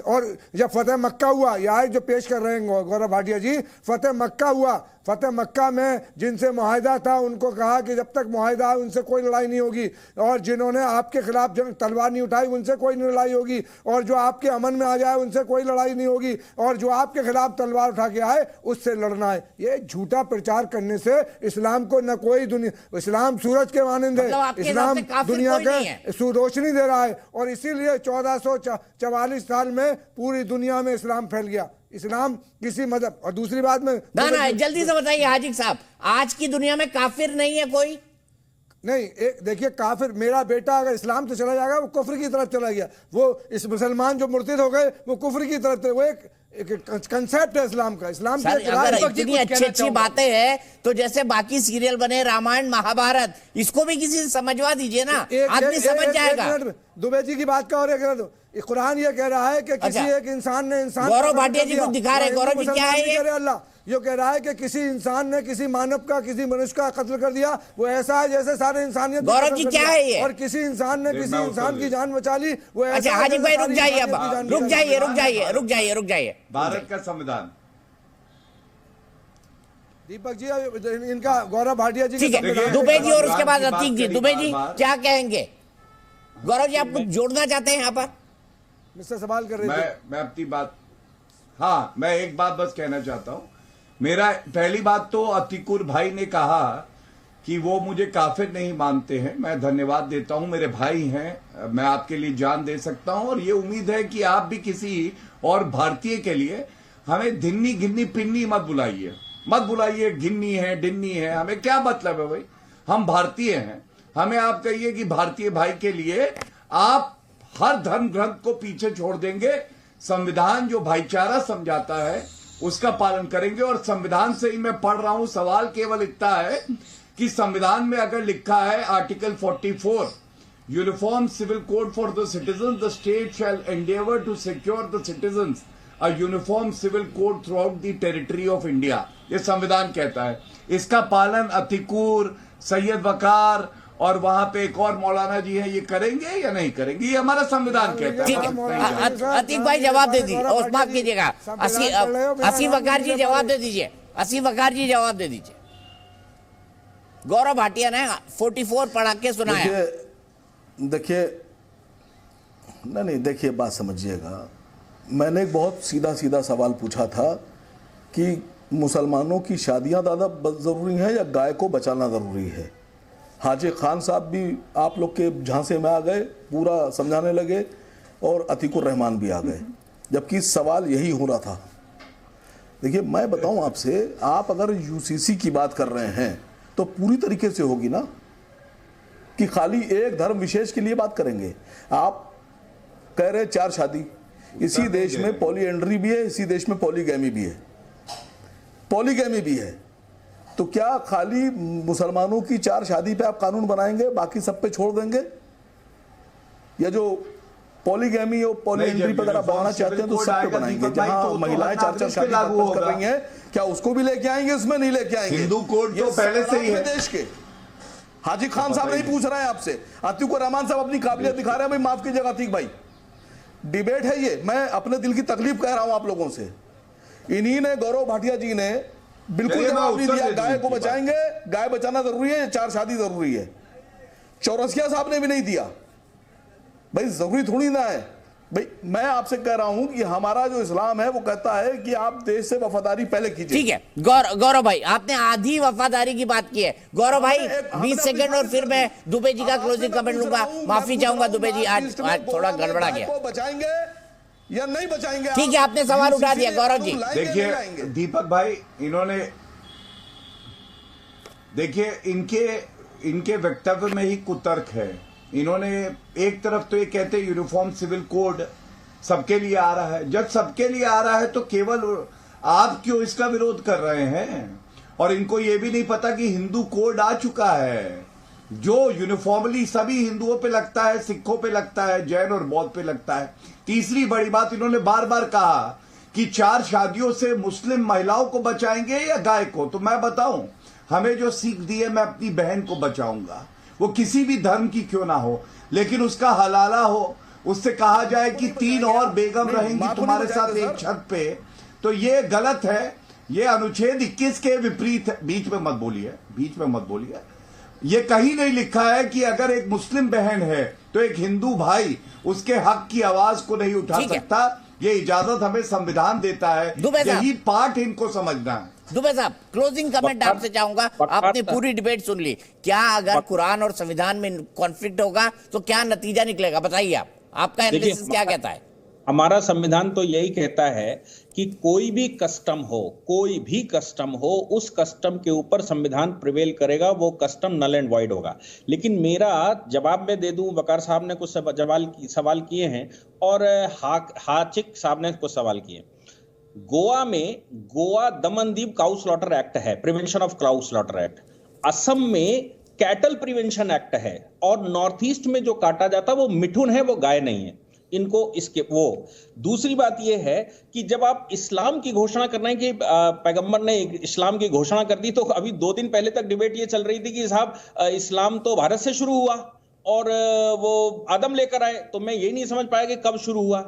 और जब फतेह मक्का हुआ, ये आयत जो पेश कर रहे हैं गौरव भाटिया जी, फतेह मक्का हुआ, फतेह मक्का में जिनसे मुआहिदा था उनको कहा कि जब तक मुआहिदा है उनसे कोई लड़ाई नहीं होगी, और जिन्होंने आपके खिलाफ तलवार नहीं उठाई उनसे कोई नहीं लड़ाई होगी, और जो आपके अमन में आ जाए उनसे कोई लड़ाई नहीं होगी, और जो आपके खिलाफ तलवार उठा के आए उससे लड़ना है। ये झूठा प्रचार करने से इस्लाम को न कोई दुनिया, इस्लाम सूरज के मानंद है, इस्लाम दुनिया के रोशनी दे रहा है, और इसीलिए 1444 साल में पूरी दुनिया में इस्लाम फैल गया। इस्लाम किसी मजहब, और दूसरी बात में ना जल्दी से बताइए हाजी साहब, आज की दुनिया में काफिर नहीं है कोई? नहीं, देखिए काफिर, मेरा बेटा अगर इस्लाम से चला जाएगा वो कुफ्र की तरफ चला गया, वो इस मुसलमान जो मुर्तिद हो गए वो कुफ्र की तरफ, वो एक कंसेप्ट है इस्लाम का। इस्लाम अगर इतनी अच्छी बातें हैं तो जैसे बाकी सीरियल बने रामायण महाभारत, इसको भी किसी से समझवा दीजिए ना, आदमी समझ जाएगा। दुबे जी की बात का, और कुरान ये कह रहा है कि किसी एक इंसान ने इंसान, गौरव भाटिया जी को दिखा रहे, गौरव जी क्या है ये? अल्लाह ये कह रहा है कि किसी इंसान ने किसी मानव का, किसी मनुष्य का कत्ल कर दिया, वो ऐसा है जैसे सारे इंसानियत। गौरव जी क्या है ये? और किसी इंसान ने किसी इंसान की जान बचा ली, वो ऐसा। अच्छा हाजी भाई रुक जाइए, अब रुक जाइए। भारत का संविधान, दीपक जी इनका, गौरव भाटिया जी, ठीक है, दुबे जी और उसके बाद अतीक जी। दुबे जी क्या कहेंगे? गौरव जी आप कुछ जोड़ना चाहते हैं यहाँ पर? मुझसे सवाल कर रहे थे। मैं अपनी बात, हाँ मैं एक बात बस कहना चाहता हूं। मेरा पहली बात तो अतीकुर भाई ने कहा कि वो मुझे काफिर नहीं मानते हैं, मैं धन्यवाद देता हूं, मेरे भाई हैं, मैं आपके लिए जान दे सकता हूं, और ये उम्मीद है कि आप भी किसी और भारतीय के लिए हमें धिन्नी गिन्नी पिन्नी मत बुलाइए, गिन्नी है डिन्नी है, हमें क्या मतलब है भाई, हम भारतीय हैं। हमें आप कहिए कि भारतीय भाई के लिए आप हर धर्म ग्रंथ को पीछे छोड़ देंगे, संविधान जो भाईचारा समझाता है उसका पालन करेंगे। और संविधान से ही मैं पढ़ रहा हूं, सवाल केवल इतना है कि संविधान में अगर लिखा है article 44, uniform civil code for the citizen, the state shall endeavour to secure the citizens a uniform civil code throughout the territory of India, ये संविधान कहता है। इसका पालन अतीकुर, सैयद वकार और वहां पे एक और मौलाना जी हैं, ये करेंगे या नहीं करेंगे, ये हमारा संविधान कहता है। ठीक है, अतीक भाई जवाब दे दीजिए, और माफ कीजिएगा, असी वकार जी जवाब दे दीजिए, जवाब दे दीजिए। गौरव भाटिया ने 44 पढ़ा के सुनाया। देखिए नहीं, देखिए बात समझिएगा, मैंने एक बहुत सीधा सवाल पूछा था कि मुसलमानों की शादियां ज़्यादा ज़रूरी हैं या गाय को बचाना ज़रूरी है। हाजी खान साहब भी आप लोग के झांसे में आ गए, पूरा समझाने लगे, और अतीकुर रहमान भी आ गए, जबकि सवाल यही हो रहा था। देखिए मैं बताऊं आपसे, आप अगर यूसीसी की बात कर रहे हैं तो पूरी तरीके से होगी ना, कि खाली एक धर्म विशेष के लिए बात करेंगे। आप कह रहे 4 शादी, इसी देश में पॉलीएंड्री भी है, इसी देश में पॉलीगैमी भी है, तो क्या खाली मुसलमानों की 4 शादी पे आप कानून बनाएंगे, बाकी सब पे छोड़ देंगे? या जो पॉलीगैमी और पॉलीएंट्री पर अगर आप बढ़ाना चाहते हैं तो सब पे बनाएंगे। जहां महिलाएं 4-4 शादी कर रही हैं, क्या उसको भी लेके आएंगे? उसमें नहीं लेके आएंगे। हिंदू कोड तो पहले से ही है देश के। हाजी खान साहब नहीं पूछ रहे हैं आपसे, अतीक रहमान साहब अपनी काबिलियत दिखा रहे हैं। भाई माफ कीजिएगा अतीक भाई, डिबेट है ये, मैं अपने दिल की तकलीफ कह रहा हूं आप लोगों से। इन्हीं ने, गौरव भाटिया जी ने बिल्कुल जवाब नहीं दिया। गाय को बचाएंगे, गाय बचाना जरूरी है, 4 शादी जरूरी है। चौरसिया साहब ने भी नहीं दिया। भाई जरूरी थोड़ी ना है। भाई मैं आपसे कह रहा हूं कि हमारा जो इस्लाम है वो कहता है कि आप देश से वफादारी पहले कीजिए। ठीक है गौरव भाई, आपने आधी वफादारी की बात की है। गौरव भाई 20 सेकंड और फिर मैं दुबे जी का क्लोजिंग कमेंट लूंगा। माफी चाहूंगा दुबे जी, आज थोड़ा गड़बड़ा गया। बचाएंगे या नहीं बचाएंगे? ठीक है, आपने सवाल उठा दिया गौरव जी। देखिए दीपक भाई, इन्होंने देखिए इनके वक्तव्य में ही कुतर्क है। इन्होंने एक तरफ तो ये कहते हैं यूनिफॉर्म सिविल कोड सबके लिए आ रहा है। जब सबके लिए आ रहा है तो केवल आप क्यों इसका विरोध कर रहे हैं? और इनको ये भी नहीं पता कि हिंदू कोड आ चुका है जो यूनिफॉर्मली सभी हिंदुओं पे लगता है, सिखों पे लगता है, जैन और बौद्ध पे लगता है। तीसरी बड़ी बात, इन्होंने बार बार कहा कि 4 शादियों से मुस्लिम महिलाओं को बचाएंगे या गाय को। तो मैं बताऊं, हमें जो सीख दी है, मैं अपनी बहन को बचाऊंगा, वो किसी भी धर्म की क्यों ना हो, लेकिन उसका हलाला हो। उससे कहा जाए कि 3 और बेगम रहेंगी तुम्हारे साथ एक छत पे, तो ये गलत है। ये अनुच्छेद 21 के विपरीत है। बीच में मत बोलिए। ये कहीं नहीं लिखा है कि अगर एक मुस्लिम बहन है तो एक हिंदू भाई उसके हक की आवाज को नहीं उठा सकता। ये इजाजत हमें संविधान देता है। यही पार्ट इनको समझना है। दुबे साहब, क्लोजिंग कमेंट आपसे चाहूंगा। आपने पूरी डिबेट सुन ली। क्या अगर कुरान और संविधान में कॉन्फ्लिक्ट होगा तो क्या नतीजा निकलेगा, बताइए आप, आपका एनालिसिस क्या कहता है? हमारा संविधान तो यही कहता है कि कोई भी कस्टम हो, उस कस्टम के ऊपर संविधान प्रिवेल करेगा, वो कस्टम नल एंड वॉइड होगा। लेकिन मेरा जवाब मैं दे दूं, वकार साहब ने कुछ सवाल किए हैं और हाचिक साहब ने कुछ सवाल किए। गोवा में Goa Daman Diu cow slaughter act है, prevention of cow slaughter act. Assam में कैटल प्रिवेंशन एक्ट है, और नॉर्थ ईस्ट में जो काटा जाता है वो मिठुन है, वो गाय नहीं है। इनको इसके वो दूसरी बात यह है कि जब आप इस्लाम की घोषणा करना है कि पैगंबर ने इस्लाम की घोषणा कर दी, तो अभी 2 दिन पहले तक डिबेट ये चल रही थी कि साहब इस्लाम तो भारत से शुरू हुआ और वो आदम लेकर आए। तो मैं ये नहीं समझ पाया कि कब शुरू हुआ।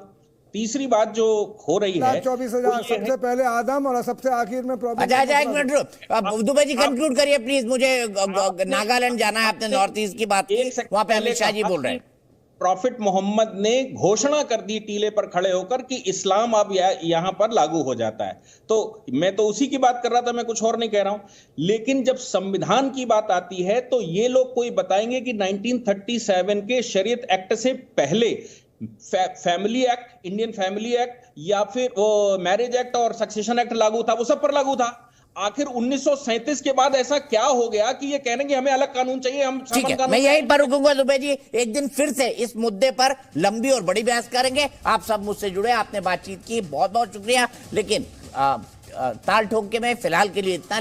तीसरी बात जो हो रही है, 24,000 सबसे पहले आदम और सबसे आखिर में प्रॉब्लम। अच्छा 1 मिनट रुक, दुबे जी कंक्लूड करिए प्लीज। मुझे नागालैंड जाना है, आपने नॉर्थ ईस्ट की बात की, वहां पे अमित शाह जी बोल रहे हैं। प्रॉफिट मोहम्मद ने घोषणा कर दी टीले पर खड़े होकर कि इस्लाम अब यहां पर लागू हो जाता है। तो मैं तो उसी की बात कर रहा था, मैं कुछ और नहीं कह रहा हूं। लेकिन जब संविधान की बात आती है तो ये लोग कोई बताएंगे कि 1937 के शरीयत एक्ट से पहले family act, Indian family act या फिर वो मैरिज एक्ट और सक्सेशन एक्ट लागू था, वो सब पर लागू था। आखिर 1937 के बाद ऐसा क्या हो गया कि ये कहने कि हमें अलग कानून चाहिए, हम ठीक है, मैं यहीं पर रुकूंगा। दुबे जी एक दिन फिर से इस मुद्दे पर लंबी और बड़ी बहस करेंगे। आप सब मुझसे जुड़े, आपने बातचीत की, बहुत बहुत शुक्रिया। लेकिन ताल ठोक के मैं फिलहाल के लिए इतना